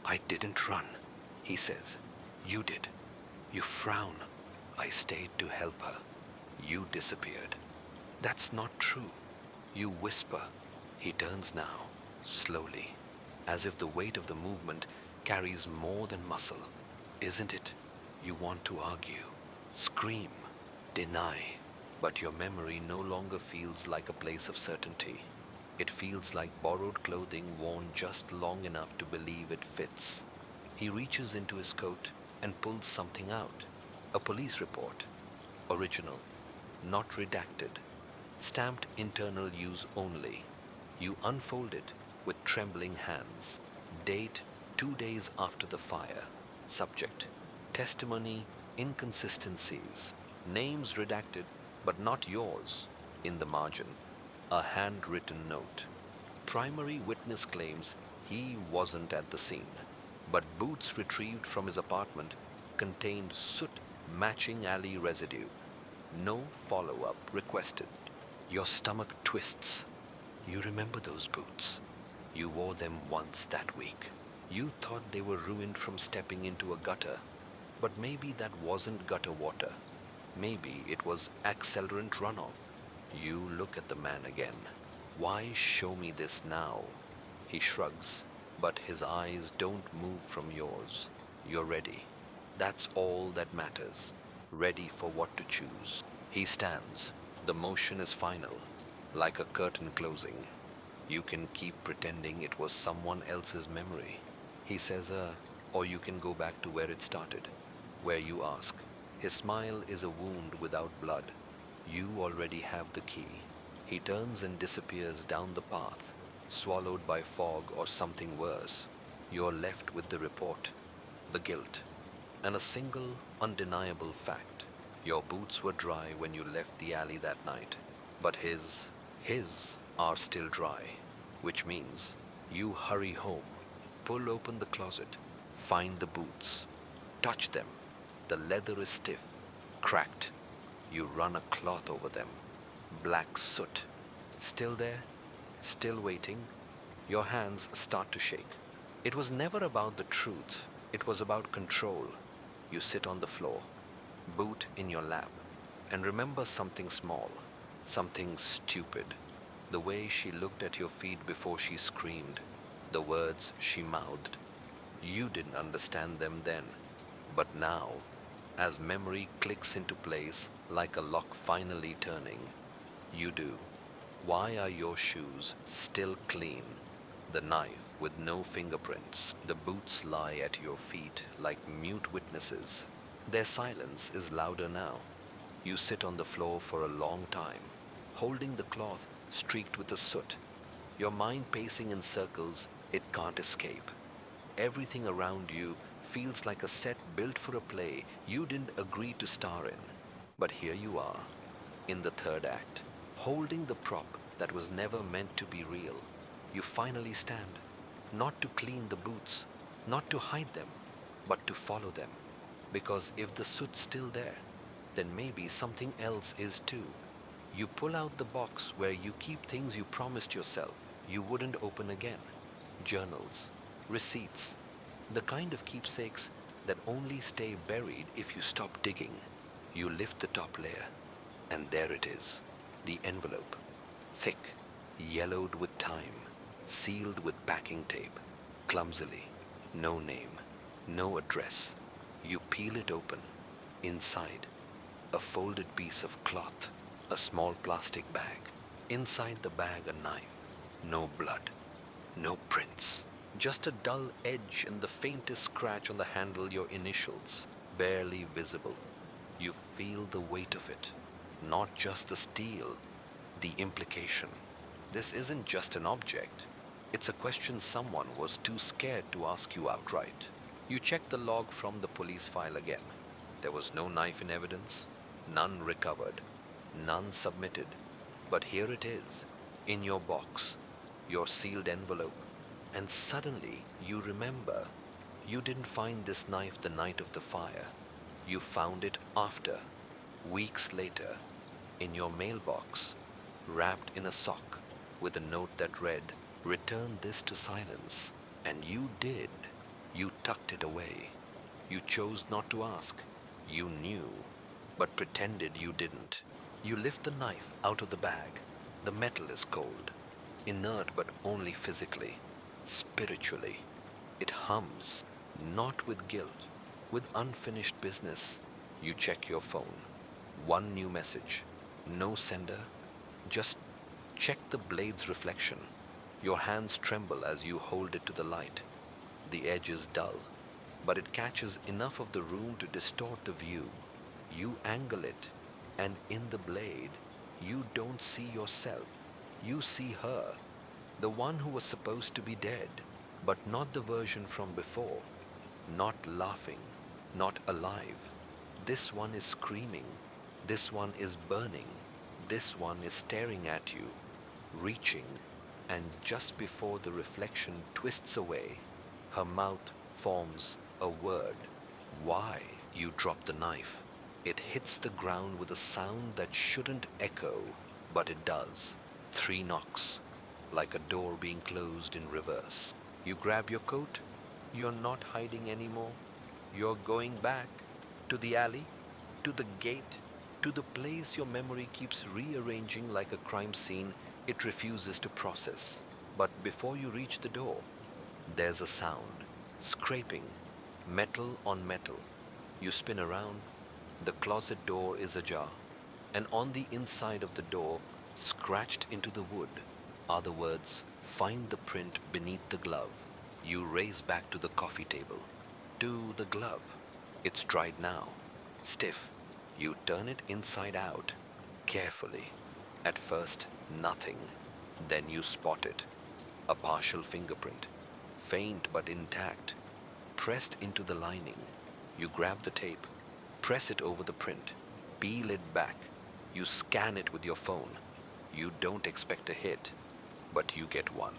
I didn't run, he says. You did. You frown. I stayed to help her. You disappeared. That's not true. You whisper. He turns now, slowly, as if the weight of the movement carries more than muscle. Isn't it? You want to argue, scream, deny, but your memory no longer feels like a place of certainty. It feels like borrowed clothing worn just long enough to believe it fits. He reaches into his coat and pulls something out. A police report. Original. Not redacted. Stamped internal use only. You unfold it with trembling hands. Date 2 days after the fire. Subject. Testimony inconsistencies. Names redacted, but not yours. In the margin, a handwritten note. Primary witness claims he wasn't at the scene, but boots retrieved from his apartment contained soot matching alley residue. No follow-up requested. Your stomach twists. You remember those boots. You wore them once that week. You thought they were ruined from stepping into a gutter, but maybe that wasn't gutter water. Maybe it was accelerant runoff. You look at the man again. Why show me this now? He shrugs, but his eyes don't move from yours. You're ready. That's all that matters. Ready for what to choose. He stands. The motion is final, like a curtain closing. You can keep pretending it was someone else's memory. He says, or you can go back to where it started, where you ask. His smile is a wound without blood. You already have the key. He turns and disappears down the path, swallowed by fog or something worse. You're left with the report, the guilt, and a single undeniable fact. Your boots were dry when you left the alley that night, but his are still dry, which means you hurry home, pull open the closet, find the boots, touch them. The leather is stiff, cracked. You run a cloth over them. Black soot. Still there? Still waiting? Your hands start to shake. It was never about the truth. It was about control. You sit on the floor, boot in your lap, and remember something small, something stupid. The way she looked at your feet before she screamed, the words she mouthed. You didn't understand them then, but now, as memory clicks into place like a lock finally turning, you do. Why are your shoes still clean? The knife with no fingerprints. The boots lie at your feet like mute witnesses. Their silence is louder now. You sit on the floor for a long time, holding the cloth streaked with the soot. Your mind pacing in circles it can't escape. Everything around you feels like a set built for a play you didn't agree to star in. But here you are, in the third act, holding the prop that was never meant to be real. You finally stand, not to clean the boots, not to hide them, but to follow them. Because if the soot's still there, then maybe something else is too. You pull out the box where you keep things you promised yourself you wouldn't open again. Journals, receipts, the kind of keepsakes that only stay buried if you stop digging. You lift the top layer, and there it is, the envelope, thick, yellowed with time, sealed with packing tape, clumsily, no name, no address. You peel it open. Inside, a folded piece of cloth, a small plastic bag. Inside the bag, a knife. No blood, no prints. Just a dull edge and the faintest scratch on the handle, your initials, barely visible. You feel the weight of it. Not just the steel, the implication. This isn't just an object. It's a question someone was too scared to ask you outright. You check the log from the police file again. There was no knife in evidence, none recovered, none submitted. But here it is, in your box, your sealed envelope. And suddenly you remember, you didn't find this knife the night of the fire. You found it after, weeks later, in your mailbox, wrapped in a sock, with a note that read, "Return this to silence." And you did. You tucked it away. You chose not to ask. You knew, but pretended you didn't. You lift the knife out of the bag. The metal is cold, inert but only physically. Spiritually, it hums, not with guilt, with unfinished business. You check your phone. One new message. No sender. Just check the blade's reflection. Your hands tremble as you hold it to the light. The edge is dull, but it catches enough of the room to distort the view. You angle it, and in the blade, you don't see yourself. You see her, the one who was supposed to be dead, but not the version from before. Not laughing, not alive. This one is screaming. This one is burning. This one is staring at you, reaching, and just before the reflection twists away, her mouth forms a word. Why? You drop the knife. It hits the ground with a sound that shouldn't echo, but it does. 3 knocks, like a door being closed in reverse. You grab your coat. You're not hiding anymore. You're going back to the alley, to the gate, to the place your memory keeps rearranging like a crime scene it refuses to process. But before you reach the door, there's a sound, scraping, metal on metal. You spin around. The closet door is ajar, and on the inside of the door, scratched into the wood, are the words, "Find the print beneath the glove." You race back to the coffee table, to the glove. It's dried now, stiff. You turn it inside out, carefully. At first, nothing. Then you spot it. A partial fingerprint, faint but intact, pressed into the lining. You grab the tape, press it over the print, peel it back. You scan it with your phone. You don't expect a hit, but you get one.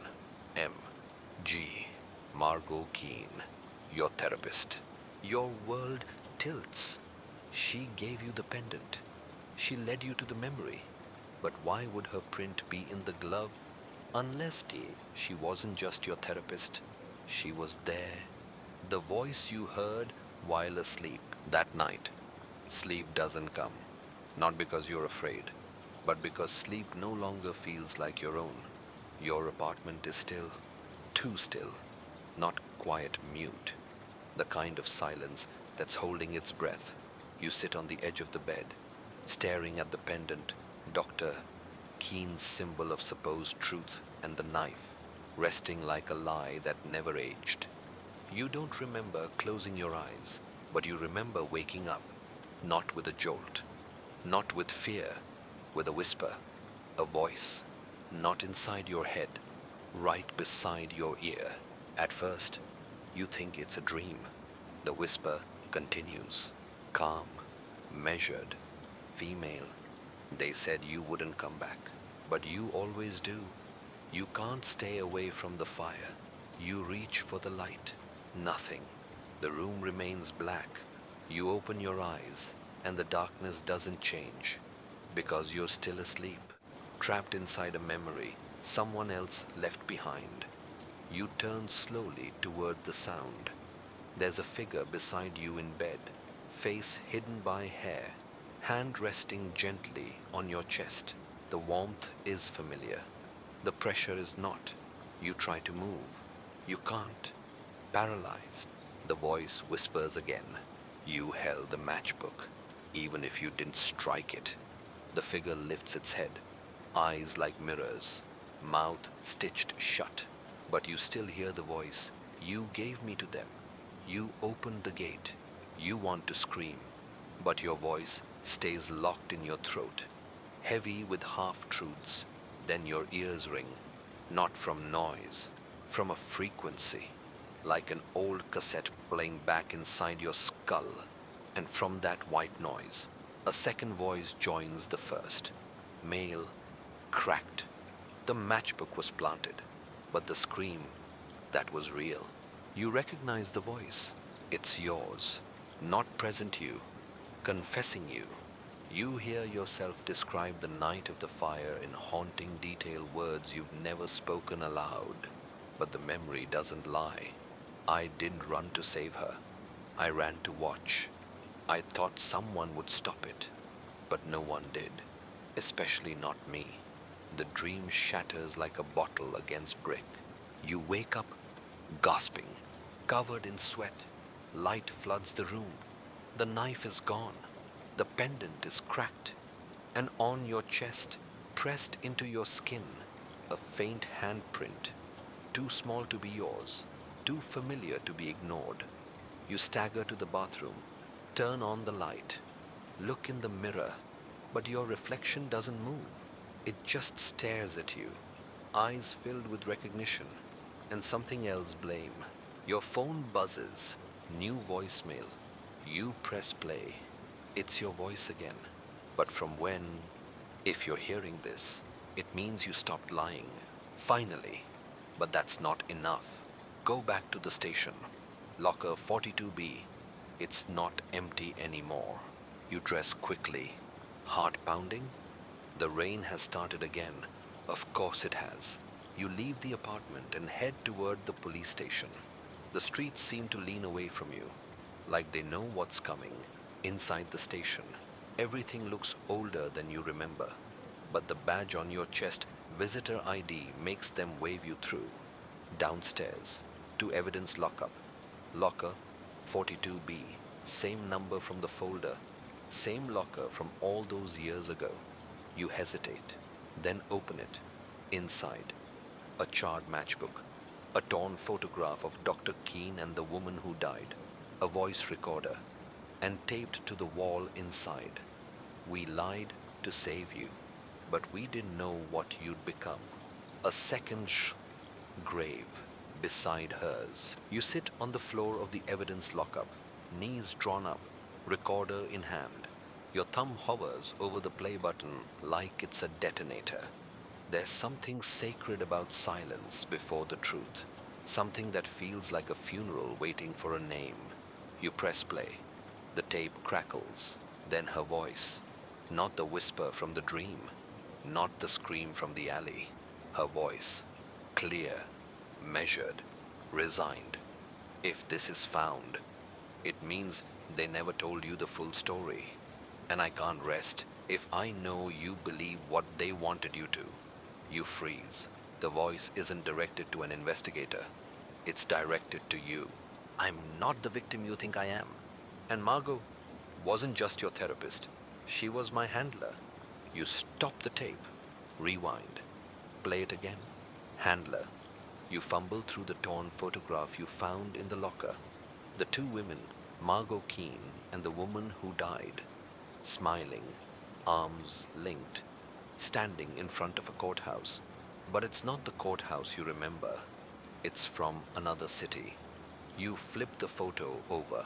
M.G. Margot Keane, your therapist. Your world tilts. She gave you the pendant. She led you to the memory. But why would her print be in the glove? Unless, she wasn't just your therapist. She was there. The voice you heard while asleep that night. Sleep doesn't come. Not because you're afraid, but because sleep no longer feels like your own. Your apartment is still, too still, not quiet, mute. The kind of silence that's holding its breath. You sit on the edge of the bed, staring at the pendant, Dr. Keene's symbol of supposed truth, and the knife, resting like a lie that never aged. You don't remember closing your eyes, but you remember waking up, not with a jolt, not with fear, with a whisper. A voice, not inside your head, right beside your ear. At first, you think it's a dream. The whisper continues, calm, measured, female. They said you wouldn't come back, but you always do. You can't stay away from the fire. You reach for the light. Nothing. The room remains black. You open your eyes, and the darkness doesn't change because you're still asleep, trapped inside a memory someone else left behind. You turn slowly toward the sound. There's a figure beside you in bed, face hidden by hair, hand resting gently on your chest. The warmth is familiar. The pressure is not. You try to move. You can't. Paralyzed. The voice whispers again. You held the matchbook, even if you didn't strike it. The figure lifts its head, eyes like mirrors, mouth stitched shut. But you still hear the voice. You gave me to them. You opened the gate. You want to scream, but your voice stays locked in your throat, heavy with half-truths. Then your ears ring, not from noise, from a frequency, like an old cassette playing back inside your skull. And from that white noise, a second voice joins the first, male, cracked. The matchbook was planted, but the scream, that was real. You recognize the voice. It's yours, not present you, confessing you. You hear yourself describe the night of the fire in haunting detailed words you've never spoken aloud. But the memory doesn't lie. I didn't run to save her. I ran to watch. I thought someone would stop it, but no one did, especially not me. The dream shatters like a bottle against brick. You wake up, gasping, covered in sweat. Light floods the room. The knife is gone. The pendant is cracked. And on your chest, pressed into your skin, a faint handprint, too small to be yours, too familiar to be ignored. You stagger to the bathroom, turn on the light, look in the mirror, but your reflection doesn't move. It just stares at you, eyes filled with recognition and something else, blame. Your phone buzzes, new voicemail. You press play. It's your voice again. But from when? If you're hearing this, it means you stopped lying. Finally. But that's not enough. Go back to the station. Locker 42B. It's not empty anymore. You dress quickly. Heart pounding? The rain has started again. Of course it has. You leave the apartment and head toward the police station. The streets seem to lean away from you, like they know what's coming. Inside the station, everything looks older than you remember, but the badge on your chest, visitor ID, makes them wave you through. Downstairs, to evidence lockup. Locker 42B, same number from the folder, same locker from all those years ago. You hesitate, then open it. Inside, a charred matchbook, a torn photograph of Dr. Keene and the woman who died, a voice recorder, and taped to the wall inside. We lied to save you, but we didn't know what you'd become. A second grave beside hers. You sit on the floor of the evidence lockup, knees drawn up, recorder in hand. Your thumb hovers over the play button like it's a detonator. There's something sacred about silence before the truth, something that feels like a funeral waiting for a name. You press play. The tape crackles, then her voice. Not the whisper from the dream, not the scream from the alley. Her voice, clear, measured, resigned. If this is found, it means they never told you the full story. And I can't rest if I know you believe what they wanted you to. You freeze. The voice isn't directed to an investigator. It's directed to you. I'm not the victim you think I am. And Margot wasn't just your therapist. She was my handler. You stop the tape. Rewind. Play it again. Handler. You fumble through the torn photograph you found in the locker. The two women, Margot Keene and the woman who died, smiling, arms linked. standing in front of a courthouse. But it's not the courthouse you remember, it's from another city. You flip the photo over.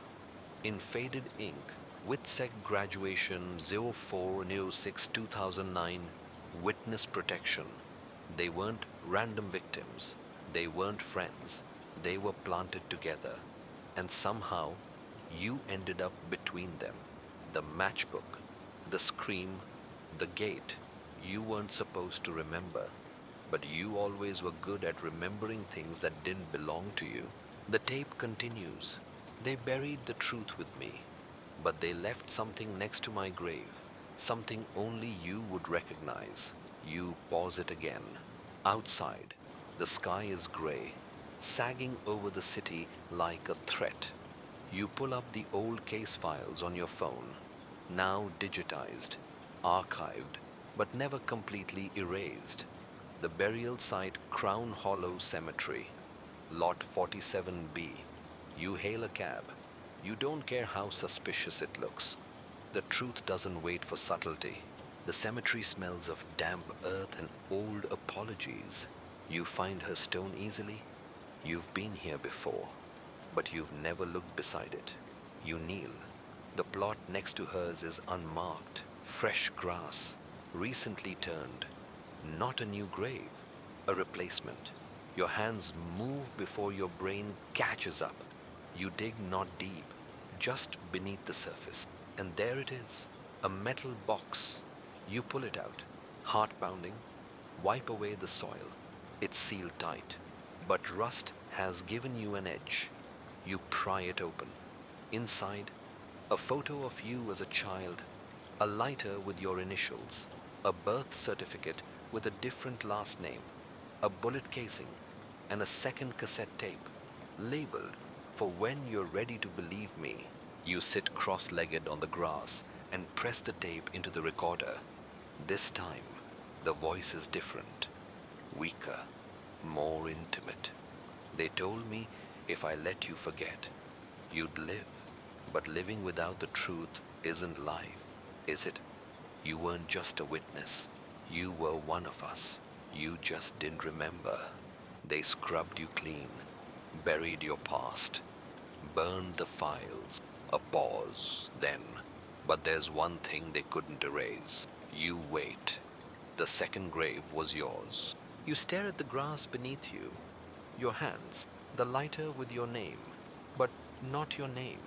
In faded ink, WITSEC graduation 04/06 2009, witness protection. They weren't random victims. They weren't friends. They were planted together. And somehow, you ended up between them. The matchbook, the scream, the gate. You weren't supposed to remember, but you always were good at remembering things that didn't belong to you. The tape continues. They buried the truth with me, but they left something next to my grave, something only you would recognize. You pause it again. Outside, the sky is gray, sagging over the city like a threat. You pull up the old case files on your phone, now digitized, archived, but never completely erased. The burial site Crown Hollow Cemetery, Lot 47B. You hail a cab. You don't care how suspicious it looks. The truth doesn't wait for subtlety. The cemetery smells of damp earth and old apologies. You find her stone easily. You've been here before, but you've never looked beside it. You kneel. The plot next to hers is unmarked, fresh grass, recently turned. Not a new grave, a replacement. Your hands move before your brain catches up. You dig not deep, just beneath the surface. And there it is, a metal box. You pull it out, heart pounding, wipe away the soil. It's sealed tight, but rust has given you an edge. You pry it open. Inside, a photo of you as a child, a lighter with your initials, a birth certificate with a different last name, a bullet casing, and a second cassette tape, labeled for when you're ready to believe me. You sit cross-legged on the grass and press the tape into the recorder. This time, the voice is different, weaker, more intimate. They told me if I let you forget, you'd live. But living without the truth isn't life, is it? You weren't just a witness. You were one of us. You just didn't remember. They scrubbed you clean, buried your past, burned the files. A pause, then. But there's one thing they couldn't erase. You wait. The second grave was yours. You stare at the grass beneath you, your hands, the lighter with your name, but not your name.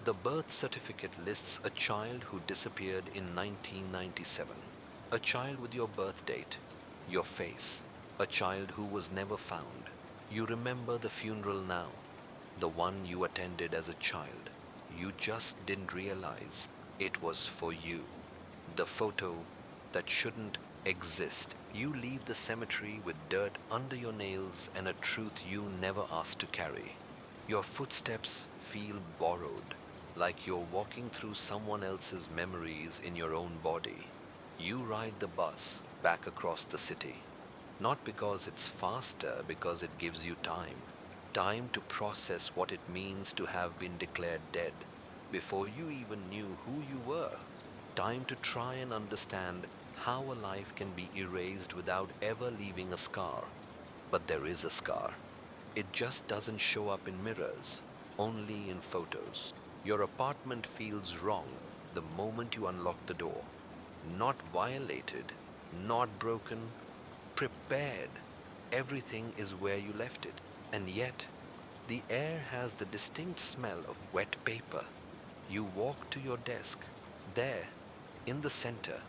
The birth certificate lists a child who disappeared in 1997. A child with your birth date, your face, a child who was never found. You remember the funeral now, the one you attended as a child. You just didn't realize it was for you. The photo that shouldn't exist. You leave the cemetery with dirt under your nails and a truth you never asked to carry. Your footsteps feel borrowed, like you're walking through someone else's memories in your own body. You ride the bus back across the city, not because it's faster, because it gives you time. Time to process what it means to have been declared dead before you even knew who you were. Time to try and understand how a life can be erased without ever leaving a scar. But there is a scar. It just doesn't show up in mirrors, only in photos. Your apartment feels wrong the moment you unlock the door. Not violated, not broken, prepared. Everything is where you left it. And yet, the air has the distinct smell of wet paper. You walk to your desk. There, in the center,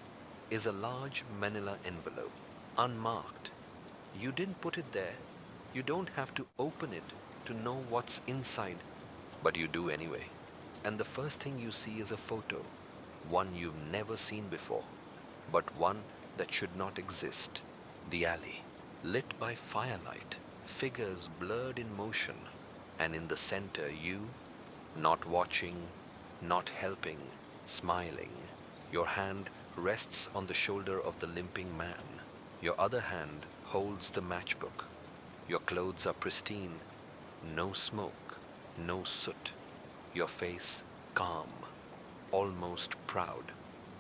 is a large manila envelope, unmarked. You didn't put it there. You don't have to open it to know what's inside, but you do anyway. And the first thing you see is a photo, one you've never seen before, but one that should not exist. The alley, lit by firelight, figures blurred in motion, and in the center you, not watching, not helping, smiling. Your hand rests on the shoulder of the limping man. Your other hand holds the matchbook. Your clothes are pristine, no smoke, no soot. Your face calm, almost proud.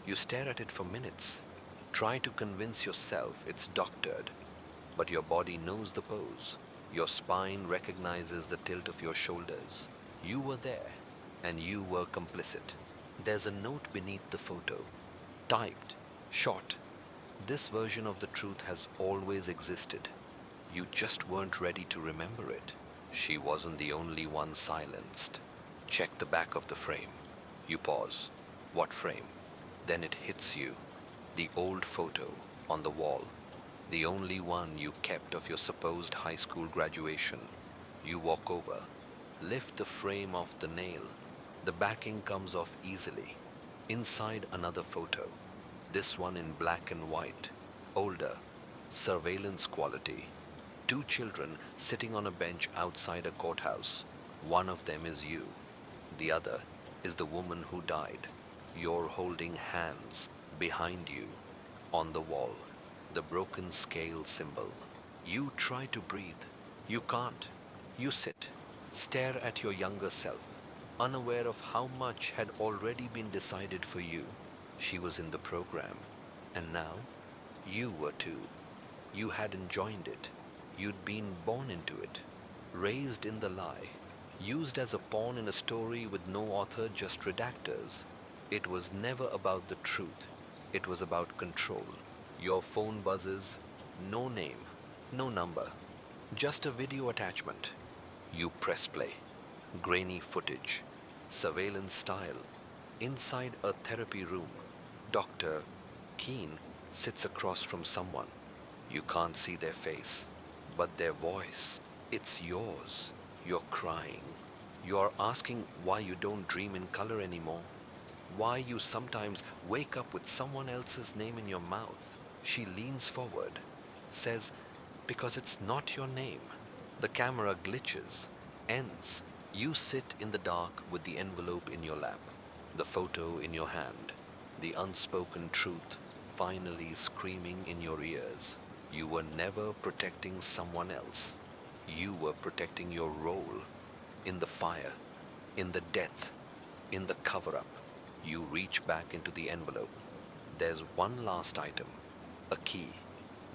You stare at it for minutes, Try to convince yourself it's doctored, but your body knows the pose. Your spine recognizes the tilt of your shoulders. You were there, and you were complicit. There's a note beneath the photo, typed, short. This version of the truth has always existed. You just weren't ready to remember it. She wasn't the only one silenced. Check the back of the frame. You pause. What frame? Then it hits you. The old photo on the wall. The only one you kept of your supposed high school graduation. You walk over, lift the frame off the nail. The backing comes off easily. Inside another photo. This one in black and white. Older. Surveillance quality. Two children sitting on a bench outside a courthouse. One of them is you. The other is the woman who died. You're holding hands behind you on the wall. The broken scale symbol. You try to breathe. You can't. You sit, stare at your younger self, unaware of how much had already been decided for you. She was in the program, and now you were too. You hadn't joined it. You'd been born into it, raised in the lie, used as a pawn in a story with no author, just redactors. It was never about the truth. It was about control. Your phone buzzes, no name, no number, just a video attachment. You press play. Grainy footage, surveillance style. Inside a therapy room, Dr. Keen sits across from someone. You can't see their face, but their voice, it's yours. You're crying. You're asking why you don't dream in color anymore. Why you sometimes wake up with someone else's name in your mouth. She leans forward, says, because it's not your name. The camera glitches, ends. You sit in the dark with the envelope in your lap, the photo in your hand, the unspoken truth finally screaming in your ears. You were never protecting someone else. You were protecting your role in the fire, in the death, in the cover-up. You reach back into the envelope. There's one last item. A key,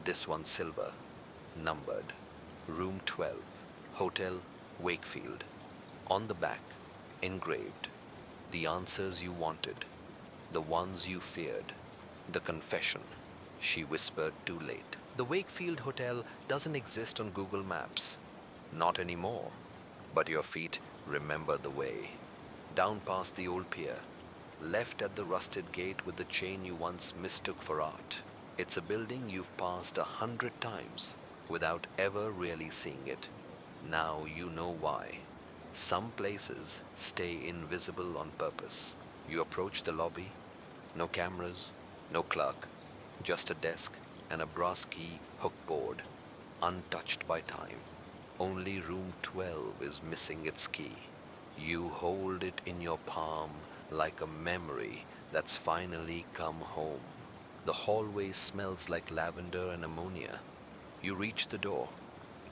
this one silver, numbered, room 12, Hotel Wakefield. On the back, engraved, the answers you wanted, the ones you feared, the confession. She whispered too late. The Wakefield Hotel doesn't exist on Google Maps. Not anymore. But your feet remember the way. Down past the old pier, left at the rusted gate with the chain you once mistook for art. It's a building you've passed 100 times without ever really seeing it. Now you know why. Some places stay invisible on purpose. You approach the lobby. No cameras, no clerk, just a desk and a brass key hook board, untouched by time. Only room 12 is missing its key. You hold it in your palm like a memory that's finally come home. The hallway smells like lavender and ammonia. You reach the door.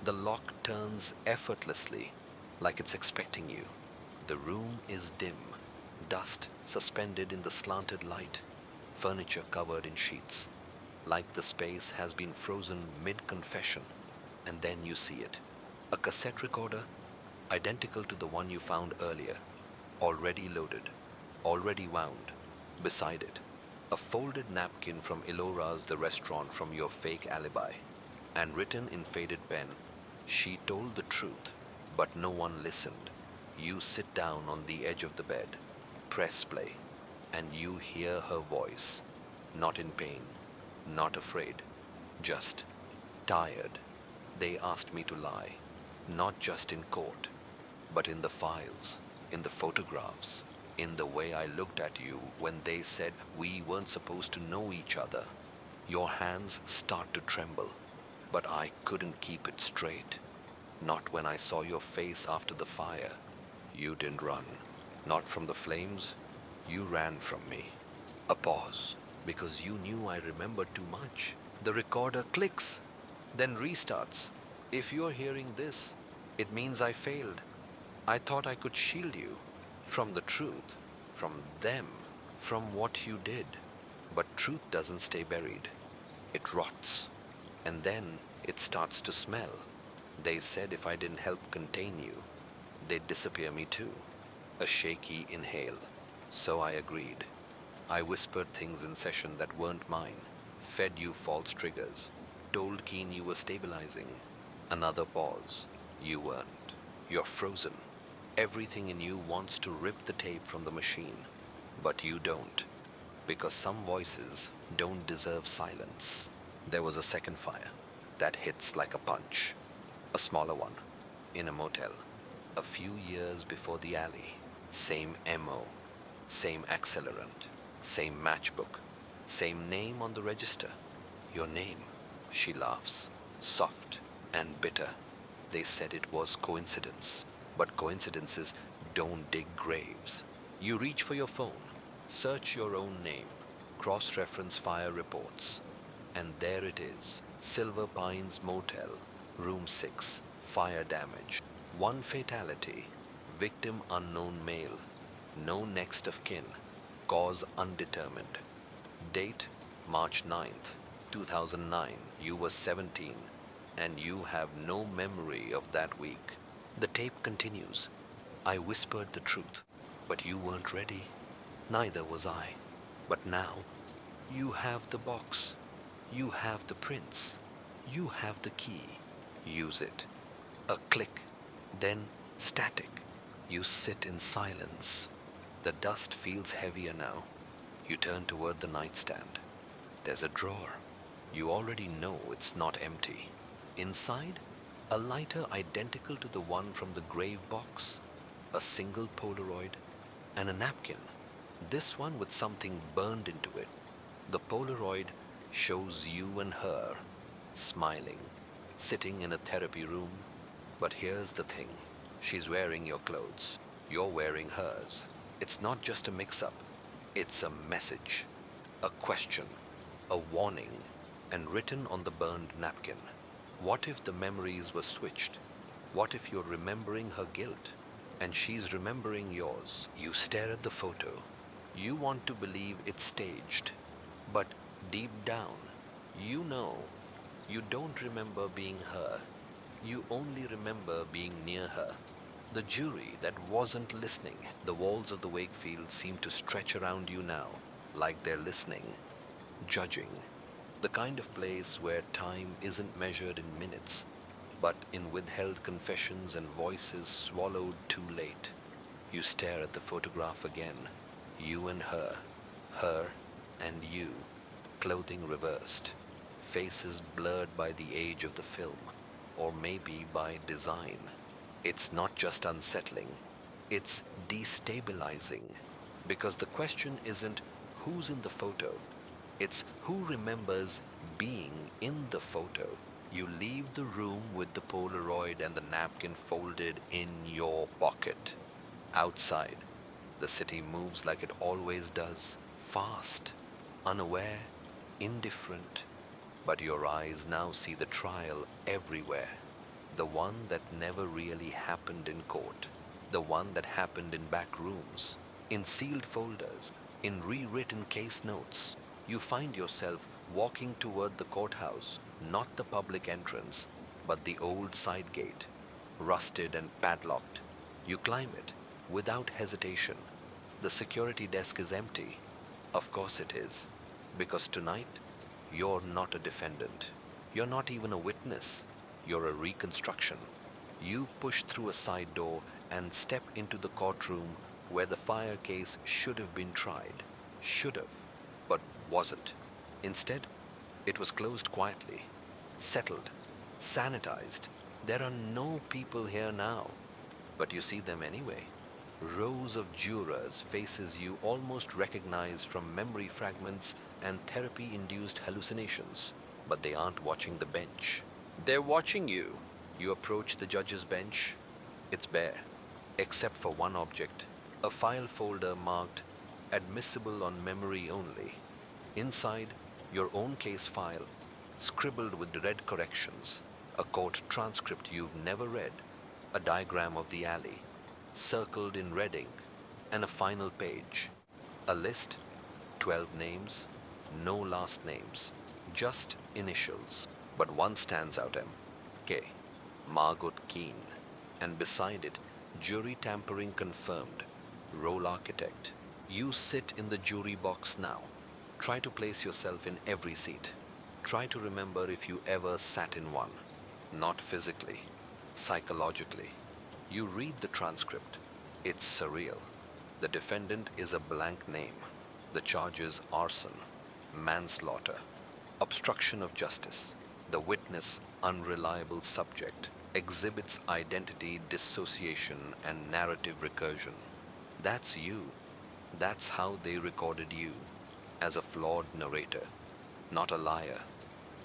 The lock turns effortlessly, like it's expecting you. The room is dim, dust suspended in the slanted light, furniture covered in sheets, like the space has been frozen mid-confession. And then you see it. A cassette recorder, identical to the one you found earlier, already loaded, already wound. Beside it, a folded napkin from Elora's the restaurant from your fake alibi, and written in faded pen, she told the truth, but no one listened. You sit down on the edge of the bed, press play, and you hear her voice, not in pain, not afraid, just tired. They asked me to lie, not just in court, but in the files, in the photographs, in the way I looked at you when they said we weren't supposed to know each other. Your hands start to tremble, but I couldn't keep it straight. Not when I saw your face after the fire. You didn't run. Not from the flames. You ran from me. A pause, because you knew I remembered too much. The recorder clicks, then restarts. If you're hearing this, it means I failed. I thought I could shield you from the truth, from them, from what you did. But truth doesn't stay buried. It rots, and then it starts to smell. They said if I didn't help contain you, they'd disappear me too. A shaky inhale. So I agreed. I whispered things in session that weren't mine, fed you false triggers, told Keen you were stabilizing. Another pause. You weren't. You're frozen. Everything in you wants to rip the tape from the machine, but you don't, because some voices don't deserve silence. There was a second fire that hits like a punch, a smaller one, in a motel, a few years before the alley. Same MO, same accelerant, same matchbook, same name on the register. Your name, she laughs, soft and bitter. They said it was coincidence, but coincidences don't dig graves. You reach for your phone, search your own name, cross-reference fire reports, and there it is, Silver Pines Motel, Room 6, fire damage, one fatality, victim unknown male, no next of kin, cause undetermined, date March 9th, 2009, you were 17, and you have no memory of that week. The tape continues. I whispered the truth, but you weren't ready. Neither was I. But now, you have the box. You have the prints. You have the key. Use it. A click, then static. You sit in silence. The dust feels heavier now. You turn toward the nightstand. There's a drawer. You already know it's not empty. Inside, a lighter identical to the one from the grave box, a single Polaroid, and a napkin. This one with something burned into it. The Polaroid shows you and her, smiling, sitting in a therapy room. But here's the thing. She's wearing your clothes. You're wearing hers. It's not just a mix-up. It's a message, a question, a warning, and written on the burned napkin. What if the memories were switched? What if you're remembering her guilt and she's remembering yours? You stare at the photo. You want to believe it's staged. But deep down, you know you don't remember being her. You only remember being near her. The jury that wasn't listening. The walls of the Wakefield seem to stretch around you now, like they're listening, judging. The kind of place where time isn't measured in minutes, but in withheld confessions and voices swallowed too late. You stare at the photograph again. You and her and you, clothing reversed, faces blurred by the age of the film, or maybe by design. It's not just unsettling, it's destabilizing, because the question isn't who's in the photo, it's who remembers being in the photo. You leave the room with the Polaroid and the napkin folded in your pocket. Outside, the city moves like it always does, fast, unaware, indifferent. But your eyes now see the trial everywhere. The one that never really happened in court. The one that happened in back rooms, in sealed folders, in rewritten case notes. You find yourself walking toward the courthouse, not the public entrance, but the old side gate, rusted and padlocked. You climb it without hesitation. The security desk is empty. Of course it is, because tonight you're not a defendant. You're not even a witness. You're a reconstruction. You push through a side door and step into the courtroom where the fire case should have been tried. Should have, but wasn't. Instead, it was closed quietly, settled, sanitized. There are no people here now, but you see them anyway. Rows of jurors, faces you almost recognize from memory fragments and therapy-induced hallucinations, but they aren't watching the bench. They're watching you. You approach the judge's bench. It's bare, except for one object, a file folder marked admissible on memory only. Inside, your own case file, scribbled with red corrections, a court transcript you've never read, a diagram of the alley, circled in red ink, and a final page. A list, 12 names, no last names, Just initials, but one stands out: M. K. Margot Keane. And beside it, jury tampering confirmed. Role architect. You sit in the jury box now. Try to place yourself in every seat. Try to remember if you ever sat in one. Not physically, psychologically. You read the transcript. It's surreal. The defendant is a blank name. The charges: arson, manslaughter, obstruction of justice. The witness: unreliable subject. Exhibits: identity dissociation and narrative recursion. That's you. That's how they recorded you, as a flawed narrator. Not a liar.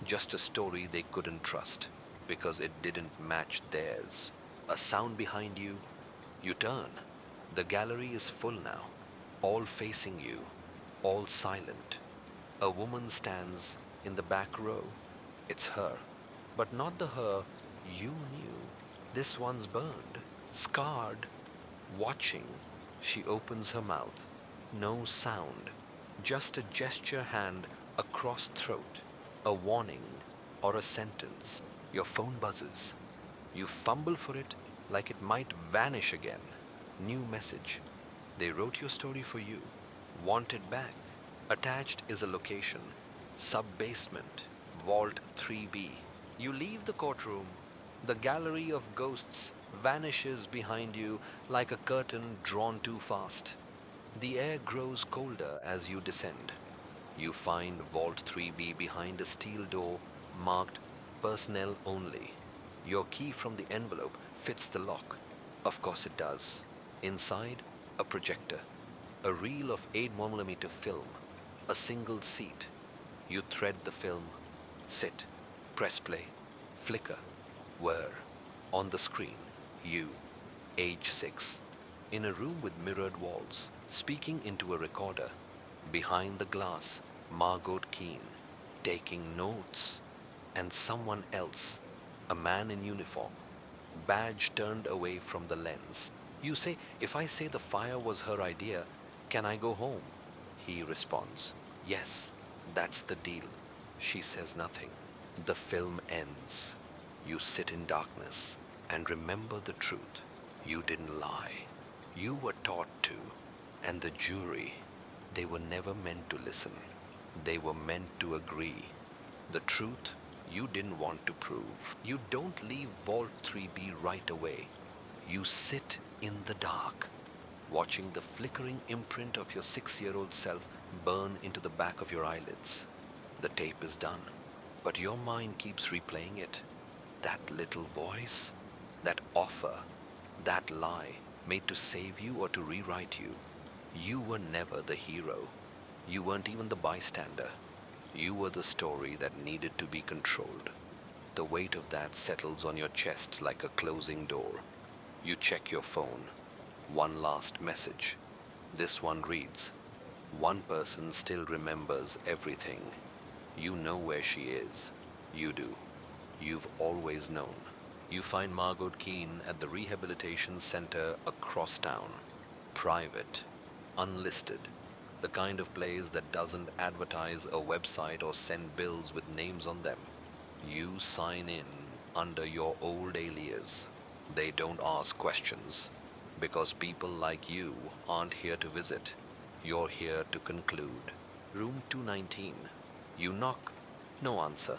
Just a story they couldn't trust, because it didn't match theirs. A sound behind you. You turn. The gallery is full now. All facing you. All silent. A woman stands in the back row. It's her. But not the her you knew. This one's burned, scarred, watching. She opens her mouth. No sound. Just a gesture hand across throat. A warning or a sentence. Your phone buzzes. You fumble for it like it might vanish again. New message. They wrote your story for you. Want it back. Attached is a location. Sub-basement. Vault 3B. You leave the courtroom. The gallery of ghosts vanishes behind you like a curtain drawn too fast. The air grows colder as you descend. You find Vault 3B behind a steel door marked personnel only. Your key from the envelope fits the lock. Of course it does. Inside, a projector. A reel of 8mm film. A single seat. You thread the film. Sit. Press play. Flicker. Whir. On the screen, you, age 6. In a room with mirrored walls, speaking into a recorder. Behind the glass, Margot Keane, taking notes. And someone else, a man in uniform, badge turned away from the lens. You say, if I say the fire was her idea, can I go home? He responds, yes, that's the deal. She says nothing. The film ends. You sit in darkness and remember the truth. You didn't lie. You were taught to. And the jury, they were never meant to listen. They were meant to agree. The truth you didn't want to prove. You don't leave Vault 3B right away. You sit in the dark, watching the flickering imprint of your 6-year-old self burn into the back of your eyelids. The tape is done, but your mind keeps replaying it. That little voice, that offer, that lie made to save you or to rewrite you. You were never the hero. You weren't even the bystander. You were the story that needed to be controlled. The weight of that settles on your chest like a closing door. You check your phone. One last message. This one reads, one person still remembers everything. You know where she is. You do. You've always known. You find Margot Keane at the rehabilitation center across town. Private. Unlisted. The kind of place that doesn't advertise a website or send bills with names on them. You sign in under your old alias. They don't ask questions, because people like you aren't here to visit. You're here to conclude. Room 219. You knock. No answer.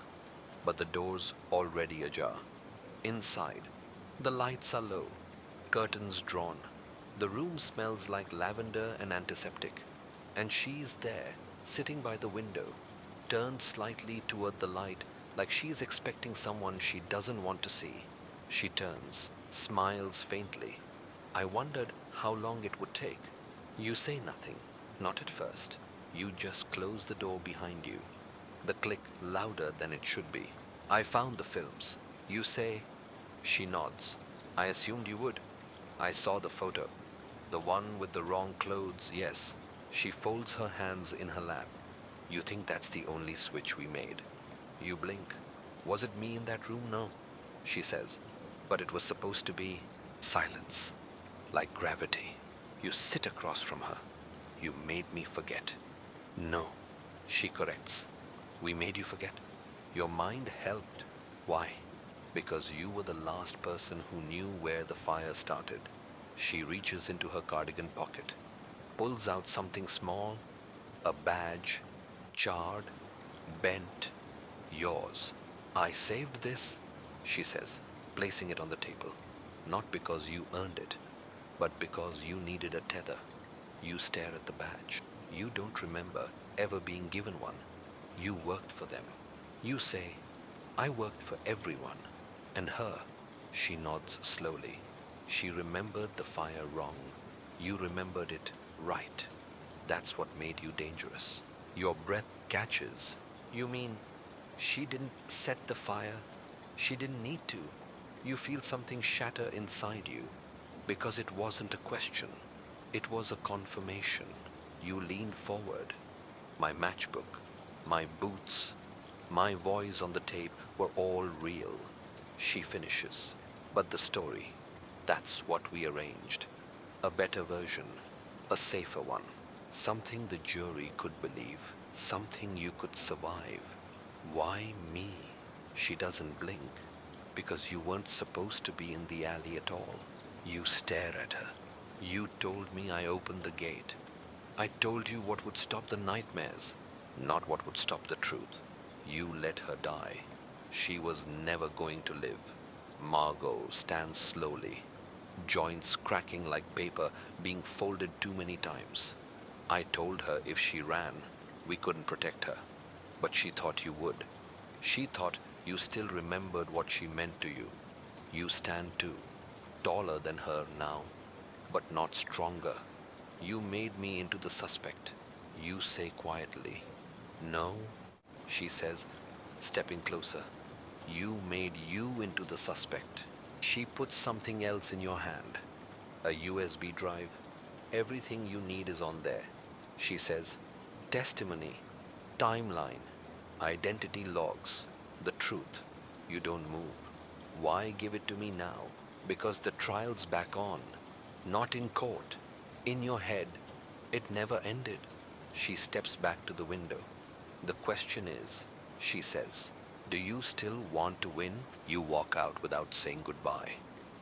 But the door's already ajar. Inside, the lights are low. Curtains drawn. The room smells like lavender and antiseptic. And she's there, sitting by the window, turned slightly toward the light, like she's expecting someone she doesn't want to see. She turns, smiles faintly. I wondered how long it would take. You say nothing, not at first. You just close the door behind you. The click louder than it should be. I found the films. You say. She nods. I assumed you would. I saw the photo. The one with the wrong clothes, yes. She folds her hands in her lap. You think that's the only switch we made. You blink. Was it me in that room? No, she says. But it was supposed to be silence, like gravity. You sit across from her. You made me forget. No, she corrects. We made you forget. Your mind helped. Why? Because you were the last person who knew where the fire started. She reaches into her cardigan pocket, pulls out something small, a badge, charred, bent, yours. I saved this, she says, placing it on the table. Not because you earned it, but because you needed a tether. You stare at the badge. You don't remember ever being given one. You worked for them. You say, I worked for everyone. And her, she nods slowly. She remembered the fire wrong. You remembered it right. That's what made you dangerous. Your breath catches. You mean she didn't set the fire? She didn't need to. You feel something shatter inside you because it wasn't a question. It was a confirmation. You lean forward. My matchbook, my boots, my voice on the tape were all real. She finishes. But the story, that's what we arranged. A better version, a safer one. Something the jury could believe. Something you could survive. Why me? She doesn't blink. Because you weren't supposed to be in the alley at all. You stare at her. You told me I opened the gate. I told you what would stop the nightmares, not what would stop the truth. You let her die. She was never going to live. Margot stands slowly, joints cracking like paper being folded too many times. I told her if she ran, we couldn't protect her. But she thought you would. She thought you still remembered what she meant to you. You stand too, taller than her now, but not stronger. You made me into the suspect. You say quietly, no, she says, stepping closer. You made you into the suspect. She puts something else in your hand. A USB drive. Everything you need is on there. She says, testimony, timeline, identity logs, the truth. You don't move. Why give it to me now? Because the trial's back on. Not in court. In your head. It never ended. She steps back to the window. The question is, she says, do you still want to win? You walk out without saying goodbye.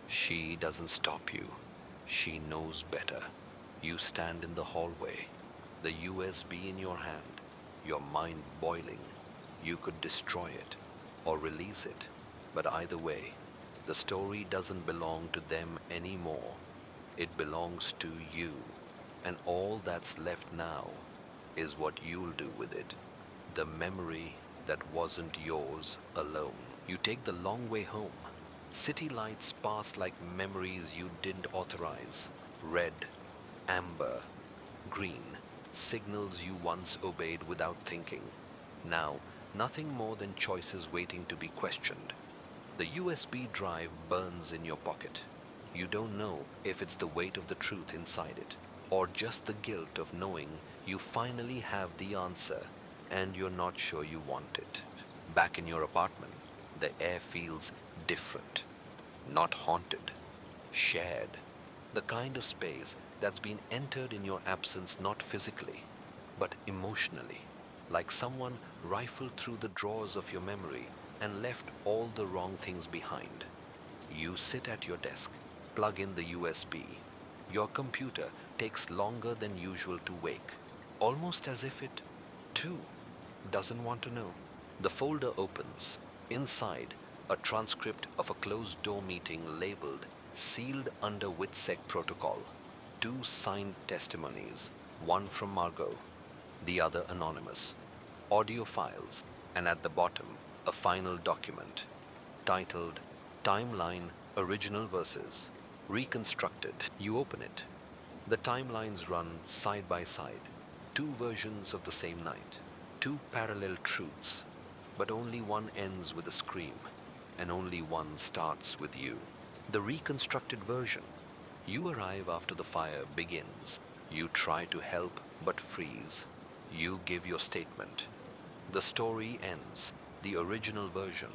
She doesn't stop you. She knows better. You stand in the hallway, the USB in your hand, your mind boiling. You could destroy it or release it, but either way, the story doesn't belong to them anymore. It belongs to you, and all that's left now is what you'll do with it. The memory that wasn't yours alone. You take the long way home. City lights pass like memories you didn't authorize. Red, amber, green, signals you once obeyed without thinking. Now, nothing more than choices waiting to be questioned. The USB drive burns in your pocket. You don't know if it's the weight of the truth inside it, or just the guilt of knowing you finally have the answer and you're not sure you want it. Back in your apartment, the air feels different. Not haunted, shared. The kind of space that's been entered in your absence not physically, but emotionally. Like someone rifled through the drawers of your memory and left all the wrong things behind. You sit at your desk, plug in the USB. Your computer takes longer than usual to wake, almost as if it, too, doesn't want to know. The folder opens. Inside, a transcript of a closed-door meeting labeled Sealed under WITSEC Protocol. 2 signed testimonies, one from Margot, the other anonymous. Audio files, and at the bottom, a final document titled Timeline Original Verses. Reconstructed. You open it. The timelines run side by side. 2 versions of the same night. 2 parallel truths. But only one ends with a scream, and only one starts with you. The reconstructed version. You arrive after the fire begins. You try to help but freeze. You give your statement. The story ends. The original version.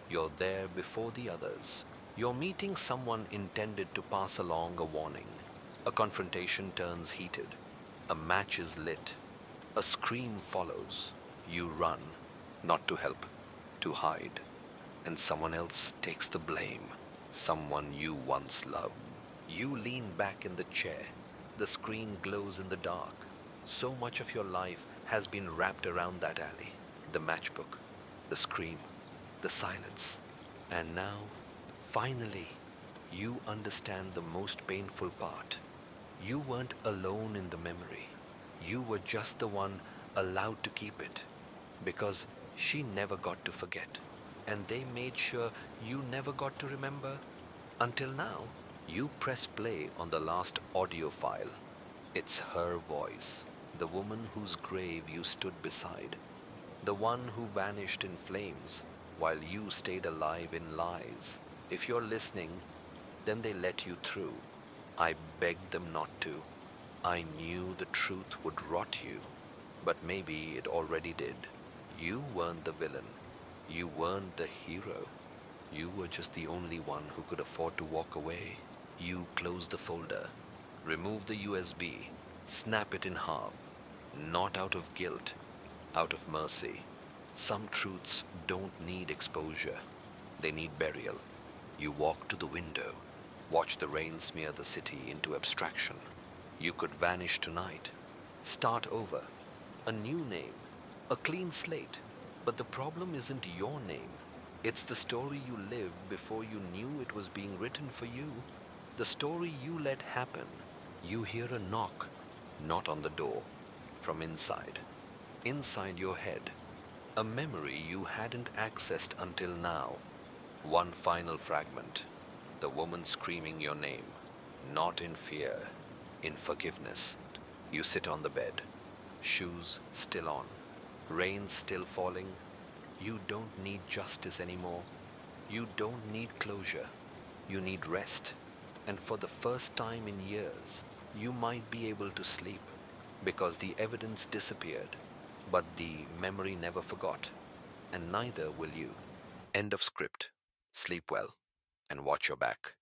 You're there before the others. You're meeting someone intended to pass along a warning. A confrontation turns heated. A match is lit. A scream follows. You run. not to help, to hide, and someone else takes the blame, someone you once loved. You lean back in the chair, the screen glows in the dark. So much of your life has been wrapped around that alley, the matchbook, the scream, the silence. And now, finally, you understand the most painful part. You weren't alone in the memory. You were just the one allowed to keep it because she never got to forget. And they made sure you never got to remember until now. You press play on the last audio file. It's her voice, the woman whose grave you stood beside, the one who vanished in flames while you stayed alive in lies. If you're listening, then they let you through. I begged them not to. I knew the truth would rot you, but maybe it already did. You weren't the villain. You weren't the hero. You were just the only one who could afford to walk away. You close the folder, remove the USB, snap it in half, not out of guilt, out of mercy. Some truths don't need exposure, they need burial. You walk to the window, watch the rain smear the city into abstraction. You could vanish tonight, start over, a new name, a clean slate. But the problem isn't your name. It's the story you lived before you knew it was being written for you. The story you let happen. You hear a knock, not on the door, from inside. Inside your head. A memory you hadn't accessed until now. One final fragment. The woman screaming your name. Not in fear, in forgiveness. You sit on the bed. Shoes still on. Rain still falling. You don't need justice anymore. You don't need closure. You need rest. And for the first time in years, you might be able to sleep because the evidence disappeared, but the memory never forgot, and neither will you. End of script. Sleep well and watch your back.